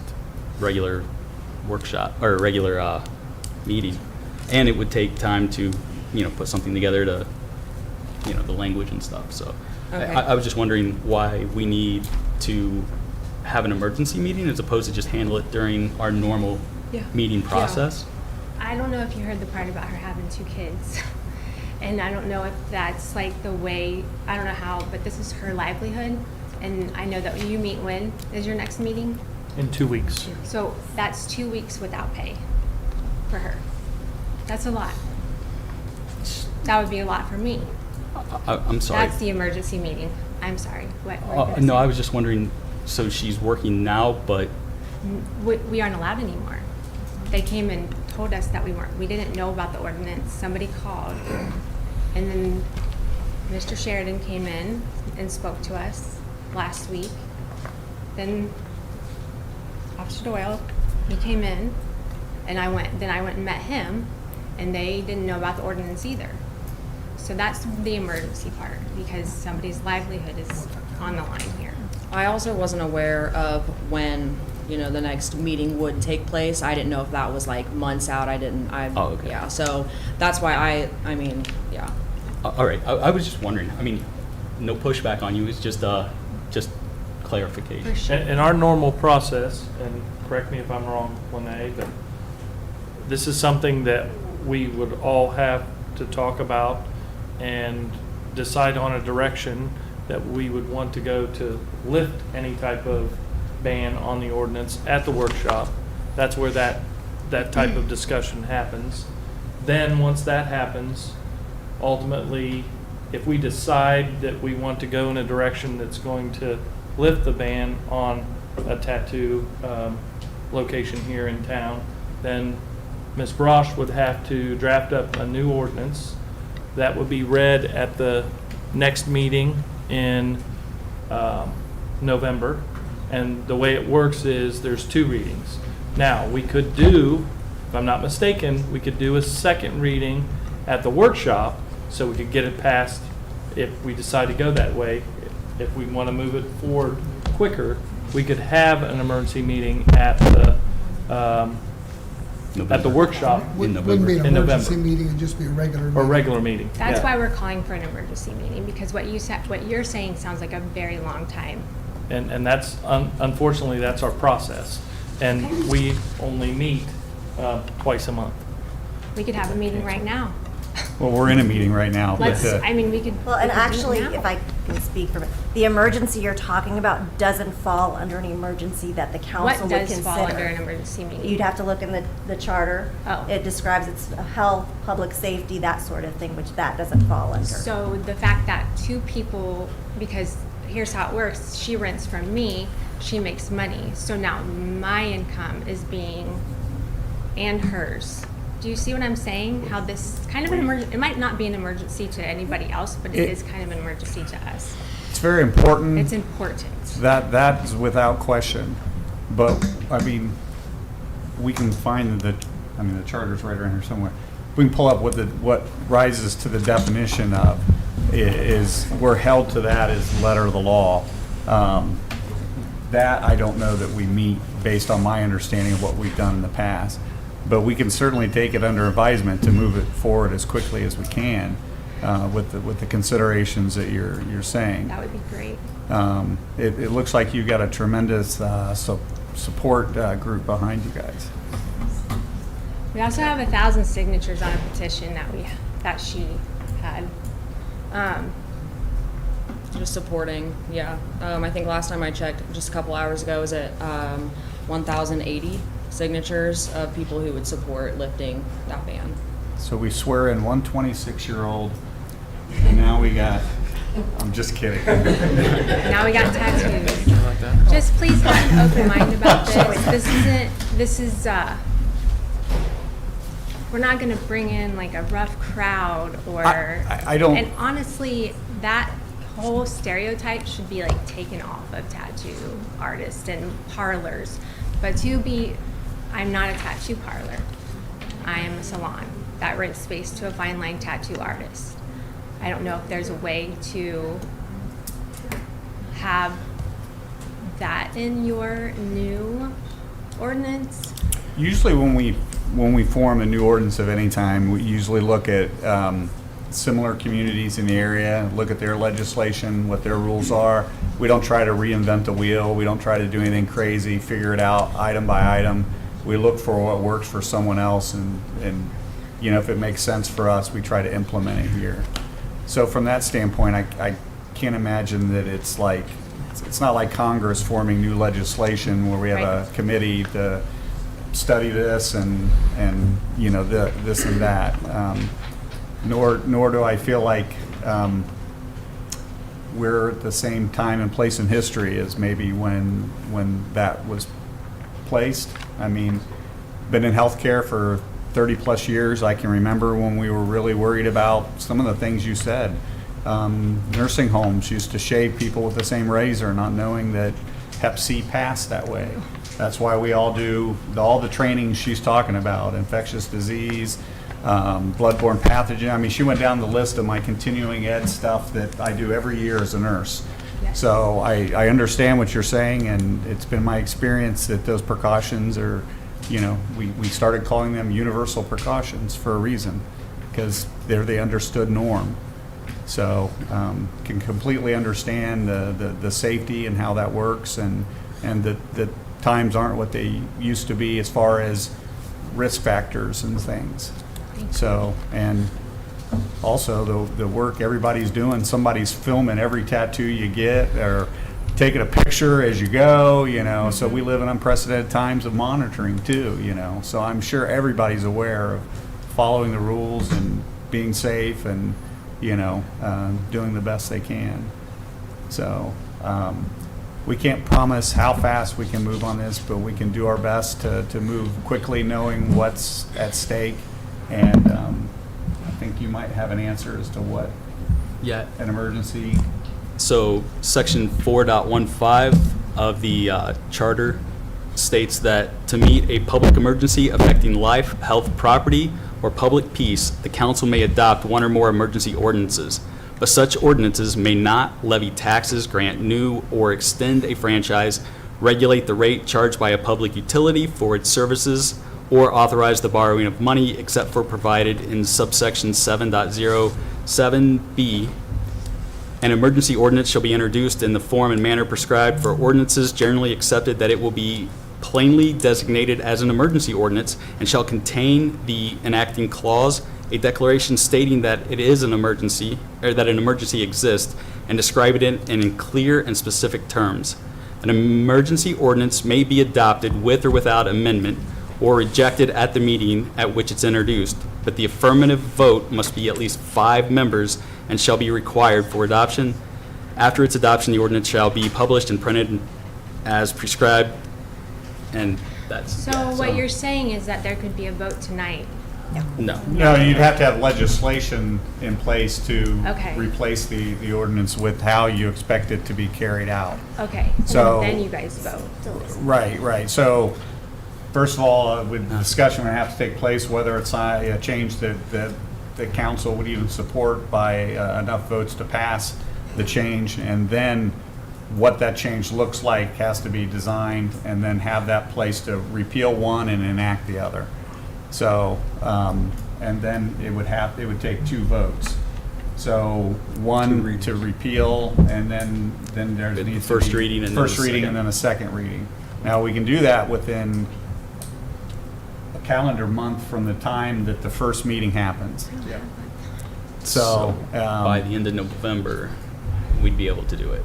regular workshop or regular meeting? And it would take time to, put something together to, the language and stuff. So Okay. I was just wondering why we need to have an emergency meeting as opposed to just handle it during our normal meeting process. I don't know if you heard the part about her having 2 kids. And I don't know if that's like the way, I don't know how, but this is her livelihood. And I know that you meet when is your next meeting? In 2 weeks. So that's 2 weeks without pay for her. That's a lot. That would be a lot for me. I'm sorry. That's the emergency meeting. I'm sorry. What were you gonna No, say? I was just wondering, so she's working now, but We aren't allowed anymore. They came and told us that we didn't know about the ordinance. Somebody called, and then Mr. Sheridan came in and spoke to us last week. Then Officer Doyle, he came in, and I went and met him, and they didn't know about the ordinance either. So that's the emergency part, because somebody's livelihood is on the line here. I also wasn't aware of when, the next meeting would take place. I didn't know if that was like months out. Oh, okay. Yeah, so that's why yeah. all right. I was just wondering. No pushback on you. It's just clarification. For sure. In our normal process, and correct me if I'm wrong, Lene, but this is something that we would all have to talk about and decide on a direction that we would want to go to lift any type of ban on the ordinance at the workshop. That's where that type of discussion happens. Then, once that happens, ultimately, if we decide that we want to go in a direction that's going to lift the ban on a tattoo location here in town, then Ms. Brosh would have to draft up a new ordinance that would be read at the next meeting in November. And the way it works is there's 2 readings. Now, we could do, if I'm not mistaken, we could do a second reading at the workshop so we could get it passed if we decide to go that way. If we want to move it forward quicker, we could have an emergency meeting at the workshop Wouldn't be an in emergency November. meeting, it'd just be a regular Or meeting. regular meeting. That's Yeah. why we're calling for an emergency meeting, because what you're saying sounds like a very long time. And that's, unfortunately, that's our process. And we only meet twice a month. We could have a meeting right now. Well, we're in a meeting right now, but Let's, I mean, we could. Well, and we could do it actually, now. if I can speak for, the emergency you're talking about doesn't fall under an emergency that the council What would does consider. fall under an emergency meeting? You'd have to look in the charter. Oh. It describes it's health, public safety, that sort of thing, which that doesn't fall under. So the fact that 2 people, because here's how it works, she rents from me, she makes money. So now my income is being, and hers. Do you see what I'm saying? How this is kind of an emergency, it might not be an emergency to anybody else, but it is kind of an emergency to us. it's very important. It's important. That is without question. But, I mean, we can find the charter's right around here somewhere. We can pull up what rises to the definition of is, we're held to that as letter of the law. That I don't know that we meet based on my understanding of what we've done in the past. But we can certainly take it under advisement to move it forward as quickly as we can with the considerations that you're saying. That would be great. It looks like you've got a tremendous support group behind you guys. We also have 1,000 signatures on a petition that she had. Just supporting, yeah. I think last time I checked, just a couple hours ago, was at 1,080 signatures of people who would support lifting that ban. So we swear in one 26-year-old, and now we got, I'm just kidding. Now we got tattoos. Just please have an open mind about this. We're not gonna bring in like a rough crowd or. I don't. And honestly, that whole stereotype should be like taken off of tattoo artists and parlors. But I'm not a tattoo parlor. I am a salon that rents space to a fine line tattoo artist. I don't know if there's a way to have that in your new ordinance. Usually when we form a new ordinance of any time, we usually look at similar communities in the area, look at their legislation, what their rules are. We don't try to reinvent the wheel. We don't try to do anything crazy, figure it out item by item. We look for what works for someone else, and if it makes sense for us, we try to implement it here. So from that standpoint, I can't imagine that it's not like Congress forming new legislation where we have a committee to study this and this and that. Nor do I feel like we're at the same time and place in history as maybe when that was placed. I mean, been in healthcare for 30 plus years. I can remember when we were really worried about some of the things you said. Nursing homes used to shave people with the same razor, not knowing that Hep C passed that way. That's why we all do all the trainings she's talking about, infectious disease, bloodborne pathogen. I mean, she went down the list of my continuing ed stuff that I do every year as a nurse. Yes. So I understand what you're saying, and it's been my experience that those precautions are, we started calling them universal precautions for a reason, because they're the understood norm. So can completely understand the safety and how that works, and that times aren't what they used to be as far as risk factors and things. So, and also the work everybody's doing, somebody's filming every tattoo you get or taking a picture as you go, so we live in unprecedented times of monitoring too, so I'm sure everybody's aware of following the rules and being safe and, doing the best they can. So, we can't promise how fast we can move on this, but we can do our best to move quickly, knowing what's at stake. And I think you might have an answer as to what Yeah. an emergency. So section 4.15 of the charter states that to meet a public emergency affecting life, health, property, or public peace, the council may adopt one or more emergency ordinances. But such ordinances may not levy taxes, grant new or extend a franchise, regulate the rate charged by a public utility for its services, or authorize the borrowing of money except for provided in subsection 7.07B. An emergency ordinance shall be introduced in the form and manner prescribed for ordinances generally accepted, that it will be plainly designated as an emergency ordinance and shall contain the enacting clause, a declaration stating that it is an emergency, or that an emergency exists, and describe it in clear and specific terms. An emergency ordinance may be adopted with or without amendment or rejected at the meeting at which it's introduced, but the affirmative vote must be at least 5 members and shall be required for adoption. After its adoption, the ordinance shall be published and printed as prescribed, and that's... So yeah, what you're saying is that there could be a vote tonight? No. No, you'd have to have legislation in place to Okay. replace the ordinance with how you expect it to be carried out. Okay, So- and then you guys vote. Right. So, first of all, with the discussion would have to take place whether it's a change that the council would even support by enough votes to pass the change, and then what that change looks like has to be designed, and then have that place to repeal one and enact the other. So, and then it would take 2 votes. So one to repeal, and then there's The needs to first be reading and then first the reading second. and then a second reading. Now, we can do that within a calendar month from the time that the first meeting happens. So, by the end of November, we'd be able to do it.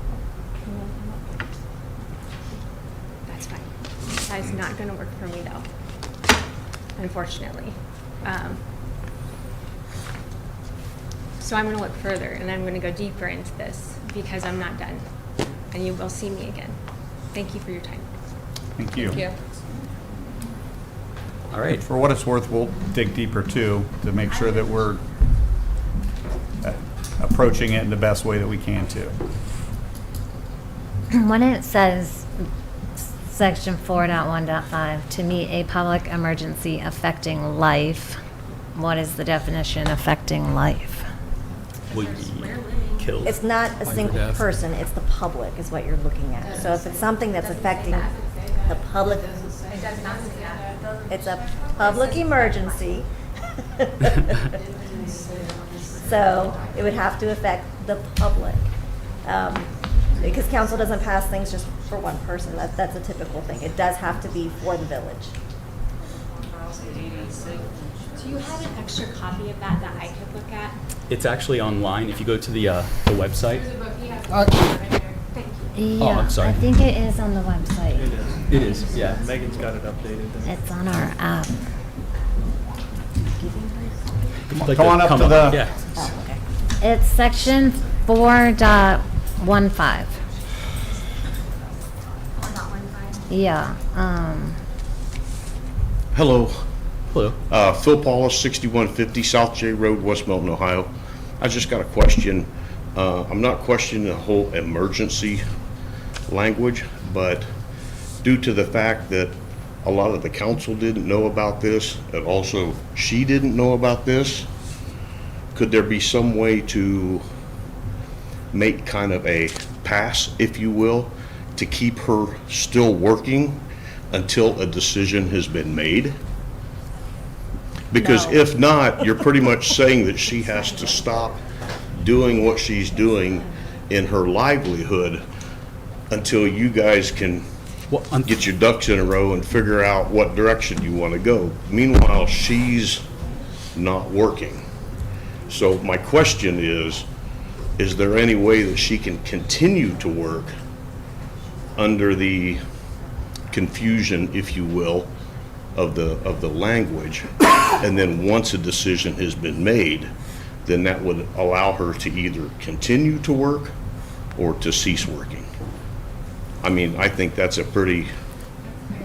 That's fine. That is not going to work for me, though, unfortunately. So I'm going to look further, and I'm going to go deeper into this, because I'm not done. And you will see me again. Thank you for your time. Thank you. Thank you. All right. For what it's worth, we'll dig deeper too, to make sure that we're approaching it in the best way that we can too. When it says section 4.1.5, to meet a public emergency affecting life, what is the definition affecting life? Will you be killed? It's not a single person, it's the public is what you're looking at. So if it's something that's affecting the public, it's a public emergency. So it would have to affect the public. Because council doesn't pass things just for one person. That's a typical thing. It does have to be for the village. Do you have an extra copy of that I could look at? It's actually online. If you go to the website. Yeah, I'm sorry. I think it is on the website. It is, yeah. Megan's got it updated. It's on our app. Come on up to the- Yeah. Oh, okay. It's section 4.15. Yeah, Hello, Hello. Phil Paulus, 6150 South J Road, West Milton, Ohio. I just got a question. I'm not questioning the whole emergency language, but due to the fact that a lot of the council didn't know about this, and also she didn't know about this, could there be some way to make kind of a pass, if you will, to keep her still working until a decision has been made? Because No. if not, you're pretty much saying that she has to stop doing what she's doing in her livelihood until you guys can Well, get your ducks in a row and figure out what direction you want to go. Meanwhile, she's not working. So my question is there any way that she can continue to work under the confusion, if you will, of the language, and then once a decision has been made, then that would allow her to either continue to work or to cease working? I mean, I think that's a pretty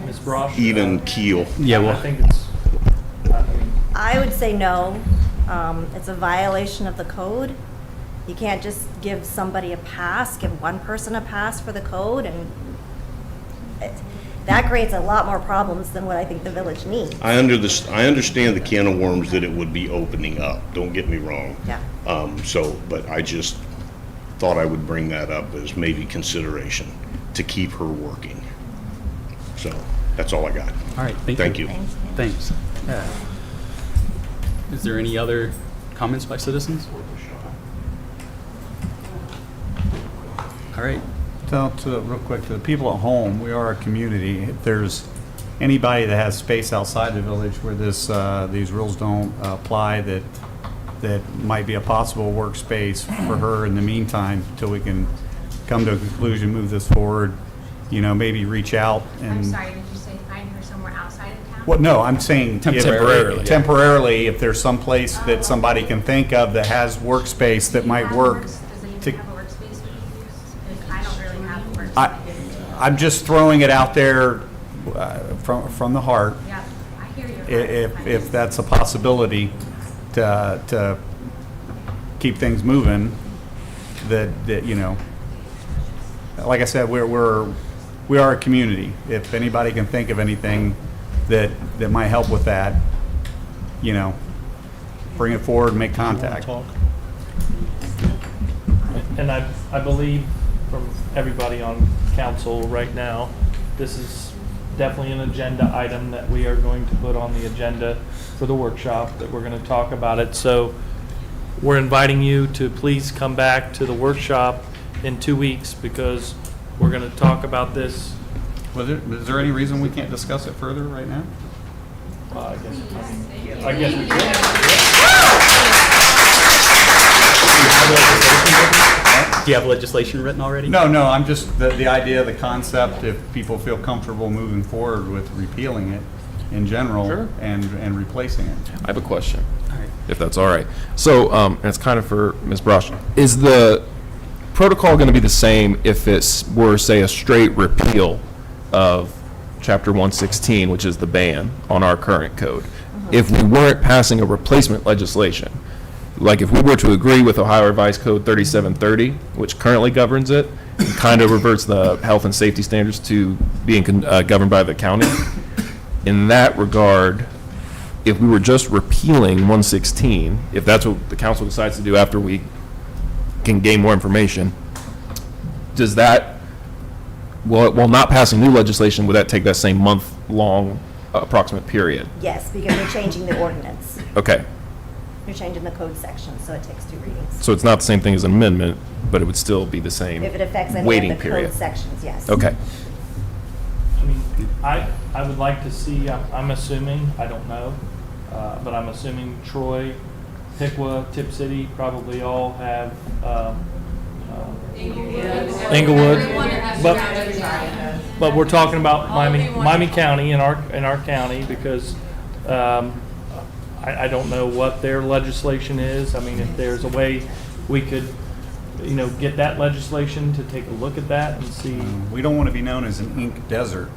Ms. Brosh? even keel. Yeah, I well, think it's, I mean, I would say no. It's a violation of the code. You can't just give somebody a pass, give one person a pass for the code, and that creates a lot more problems than what I think the village needs. I understand the can of worms that it would be opening up, don't get me wrong. Yeah. But I just thought I would bring that up as maybe consideration to keep her working. So, that's all I got. All right, Thank you. Thanks. Is there any other comments by citizens? All right. Real quick, to the people at home, we are a community. If there's anybody that has space outside the village where these rules don't apply, that might be a possible workspace for her in the meantime, till we can come to a conclusion, move this forward, maybe reach out and. I'm sorry, did you say find her somewhere outside of town? Well, no, I'm saying. Temporarily. Temporarily, if there's some place that somebody can think of that has workspace that might work. Does anybody have a workspace we can use? I don't really have a workspace. I'm just throwing it out there from the heart. Yeah, I hear you. If that's a possibility to keep things moving, that like I said, we are a community. If anybody can think of anything that might help with that, bring it forward, make contact. and I believe from everybody on council right now, this is definitely an agenda item that we are going to put on the agenda for the workshop, that we're going to talk about it. So we're inviting you to please come back to the workshop in 2 weeks, because we're going to talk about this. Is there any reason we can't discuss it further right now? I guess we can. Do you have legislation written already? No, I'm just, the idea, the concept, if people feel comfortable moving forward with repealing it in general. Sure. and replacing it. I have a question, All right. if that's all right. So, and it's kind of for Ms. Brosh. Is the protocol going to be the same if it were, say, a straight repeal of Chapter 116, which is the ban on our current code? If we weren't passing a replacement legislation, like if we were to agree with Ohio Revised Code 3730, which currently governs it, and kind of reverts the health and safety standards to being governed by the county. In that regard, if we were just repealing 116, if that's what the council decides to do after we can gain more information, does that, while not passing new legislation, would that take that same month-long approximate period? Yes, because you're changing the ordinance. Okay, You're changing the code section, so it takes 2 readings. so it's not the same thing as an amendment, but it would still be the same If it affects any waiting of the period. code sections, yes. Okay. I mean, I would like to see, I'm assuming, I don't know, but I'm assuming Troy, Piqua, Tip City probably all have, Englewood. But we're talking about Miami County in our county, because I don't know what their legislation is. I mean, if there's a way we could, get that legislation to take a look at that and see. We don't want to be known as an ink desert.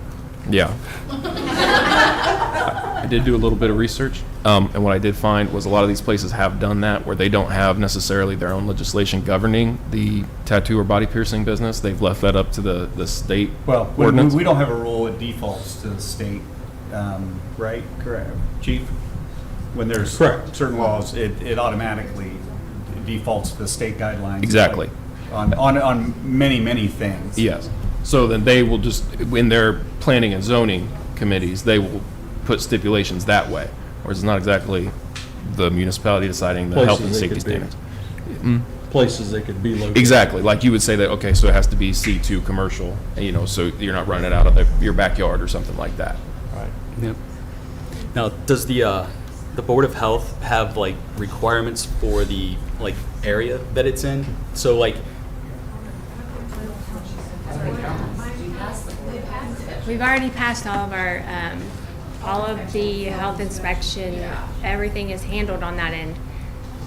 Yeah. I did do a little bit of research, and what I did find was a lot of these places have done that, where they don't have necessarily their own legislation governing the tattoo or body piercing business. They've left that up to the state Well, ordinance. we don't have a rule, it defaults to the state, right? Correct. Chief? When there's certain laws, it automatically defaults to the state guidelines. Exactly. On many, many things. Yes. So then they will just, in their planning and zoning committees, they will put stipulations that way, whereas it's not exactly the municipality deciding the health and Places they safety could be. standards. Places they could be located. Exactly. Like you would say that, okay, so it has to be C2 commercial, so you're not running it out of your backyard or something like that. Right. Yep. Now, does the Board of Health have requirements for the area that it's in? So We've already passed all of the health inspection. Everything is handled on that end.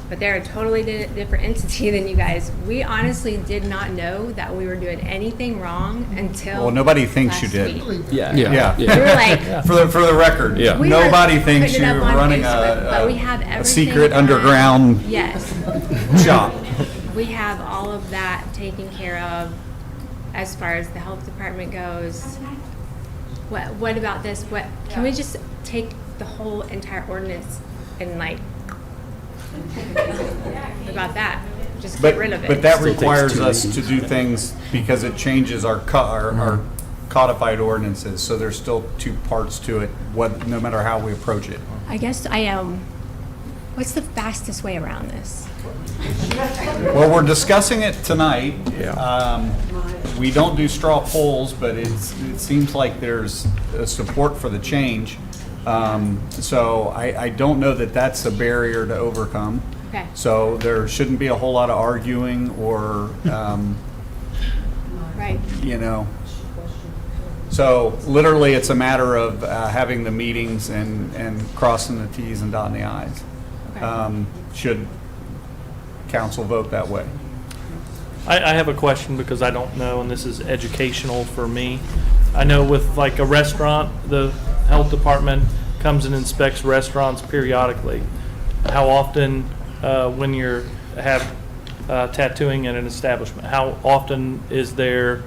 but they're a totally different entity than you guys. We honestly did not know that we were doing anything wrong until Well, nobody thinks you last did. week. Yeah. Yeah. We were like, For the record, Yeah. We were nobody thinks putting it you're up on running Facebook, but we have a everything secret on- underground Yes. shop. We have all of that taken care of as far as the health department goes. What about this? What, can we just take the whole entire ordinance and like, about that? Just get rid of it. But that Still takes requires 2 us to meetings. do things because it changes our codified ordinances. So there's still 2 parts to it, no matter how we approach it. I guess what's the fastest way around this? Well, we're discussing it tonight. We don't do straw polls, but it seems like there's support for the change. So I don't know that that's a barrier to overcome. Okay. So there shouldn't be a whole lot of arguing or, Right. you know. So literally, it's a matter of having the meetings and crossing the Ts and dotting the Is. Okay. Should council vote that way? I have a question because I don't know, and this is educational for me. I know with like a restaurant, the health department comes and inspects restaurants periodically. How often, when you're have tattooing at an establishment, how often is there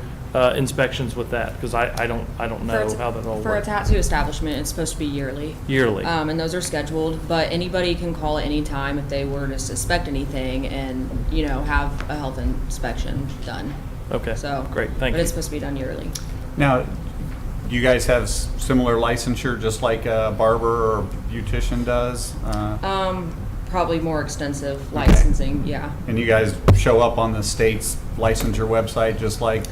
inspections with that? Because I don't know how that all For a works. tattoo establishment, it's supposed to be yearly. Yearly. And those are scheduled, but anybody can call at any time if they were to suspect anything and, have a health inspection done. Okay. So. Great. Thank But you. it's supposed to be done yearly. Now, do you guys have similar licensure, just like a barber or beautician does? Probably more extensive licensing, yeah. And you guys show up on the state's licensure website, just like,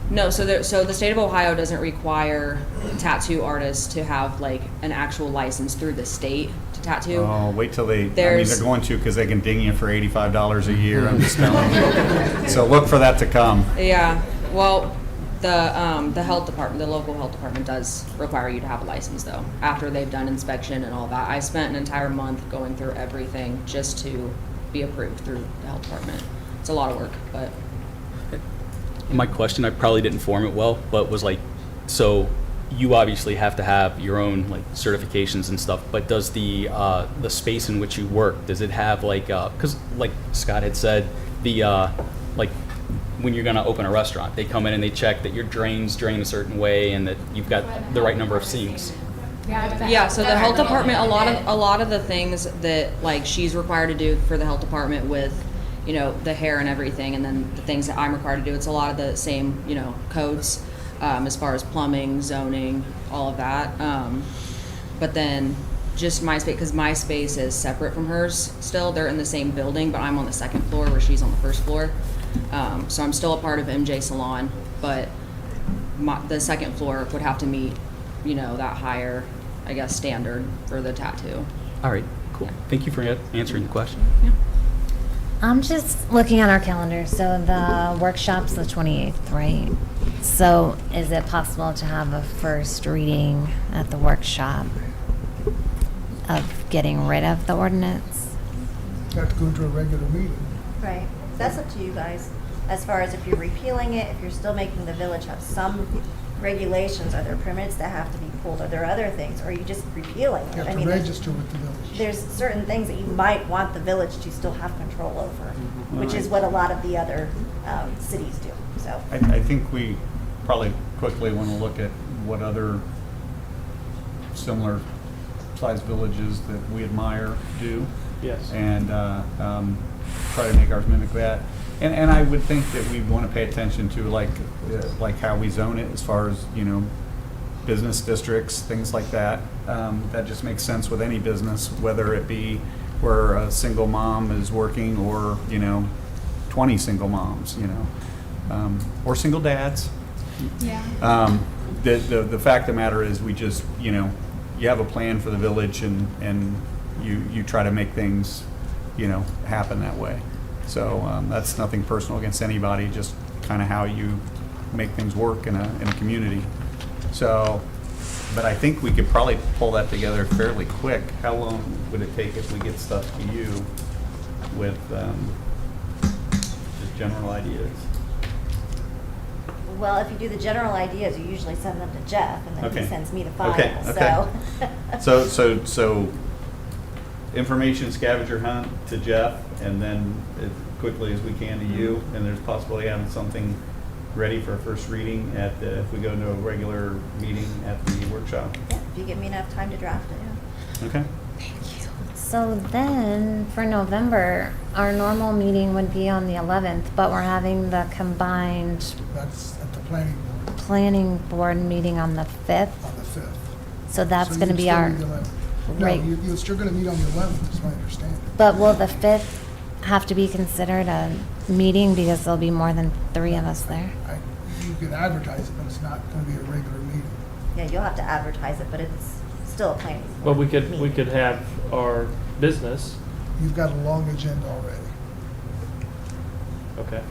No, so the state of Ohio doesn't require tattoo artists to have like an actual license through the state to tattoo. oh, wait till they're There's- going to, because they can ding you for $85 a year, I'm just telling you. So look for that to come. Yeah, well, the health department, the local health department does require you to have a license though, after they've done inspection and all that. I spent an entire month going through everything just to be approved through the health department. It's a lot of work, but. My question, I probably didn't form it well, but was like, so you obviously have to have your own like certifications and stuff, but does the space in which you work, does it have like, because like Scott had said, the like when you're gonna open a restaurant, they come in and they check that your drains drain a certain way and that you've got the right number of sinks. Yeah, so the health department, a lot of the things that like she's required to do for the health department with, the hair and everything, and then the things that I'm required to do, it's a lot of the same, codes, as far as plumbing, zoning, all of that. But then just my space, because my space is separate from hers still, they're in the same building, but I'm on the 2nd floor where she's on the 1st floor. So I'm still a part of MJ Salon, but the 2nd floor would have to meet, that higher, I guess, standard for the tattoo. All right, cool. Thank you for answering the question. I'm just looking at our calendar. So the workshop's the 28th, right? So is it possible to have a first reading at the workshop of getting rid of the ordinance? Have to go to a regular meeting. Right. That's up to you guys. As far as if you're repealing it, if you're still making the village have some regulations, are there permits that have to be pulled? Are there other things? Or are you just repealing it? You have I to mean, register with the village. there's certain things that you might want the village to still have control over, which is what a lot of the other cities do, so. I think we probably quickly want to look at what other similar sized villages that we admire do. Yes. And try to make ours mimic that. And I would think that we want to pay attention to like how we zone it as far as, business districts, things like that. That just makes sense with any business, whether it be where a single mom is working or, 20 single moms, or single dads. Yeah. The fact of the matter is we just, you have a plan for the village and you try to make things, happen that way. So that's nothing personal against anybody, just kind of how you make things work in a community. So, but I think we could probably pull that together fairly quick. How long would it take if we get stuff to you? with just general ideas. Well, if you do the general ideas, you usually send them to Jeff, and then Okay. he sends me the file, Okay, so. So information scavenger hunt to Jeff, and then as quickly as we can to you, and there's possibly having something ready for a first reading if we go into a regular meeting at the workshop. Yeah, if you give me enough time to draft it, yeah. Okay? So then, for November, our normal meeting would be on the 11th, but we're having the combined That's at the planning board planning board meeting on the 5th. on the 5th. So that's So going to you'd be still our, need the 11th. No, right. you're still going to meet on the 11th, is my understanding. But will the 5th have to be considered a meeting because there'll be more than 3 of us there? You could advertise it, but it's not going to be a regular meeting. Yeah, you'll have to advertise it, but it's still a planning board. But we could meeting. have our business. You've got a long agenda already. Okay.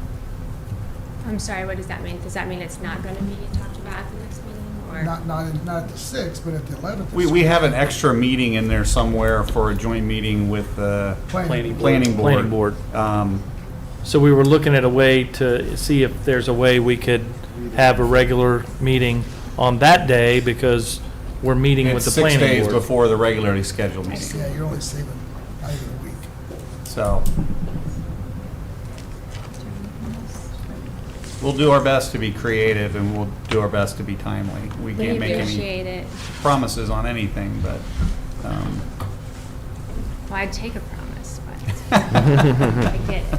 I'm sorry, what does that mean? Does that mean it's not going to be talked about at the next meeting? Or Not at the 6th, but at the 11th. We have an extra meeting in there somewhere for a joint meeting with the Planning planning board. Planning board. So we were looking at a way to see if there's a way we could have a regular meeting on that day because we're meeting with It's the 6 planning days board. before the regularly scheduled meeting. Yeah, you're only saving not even a week. So we'll do our best to be creative, and we'll do our best to be timely. We we can't make appreciate any it. promises on anything, but Well, I'd take a promise, but I get it.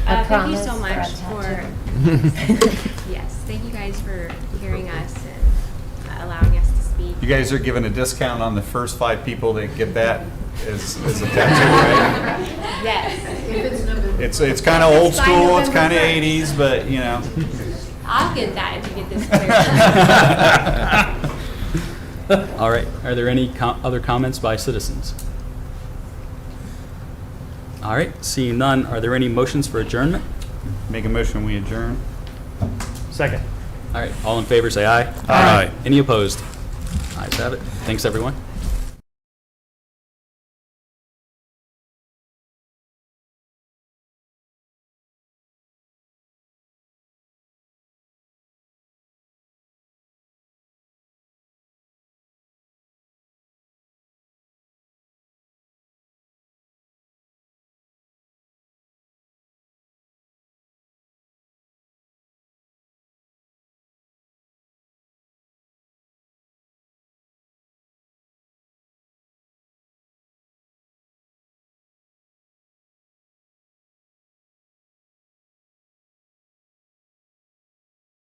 A Thank you promise so or a much tattoo. yes, thank you guys for hearing us and allowing us to speak. you guys are given a discount on the first 5 people that get that as a tattoo, Yes. right? It's kind of old Sign school, it's November kind of 1st. 80s, but you know. I'll get that if you get this clear. All right, are there any other comments by citizens? All right, seeing none, are there any motions for adjournment? Make a motion, we adjourn. Second. All right, all in favor, say aye. Aye. Any opposed? Ayes have it. Thanks, everyone.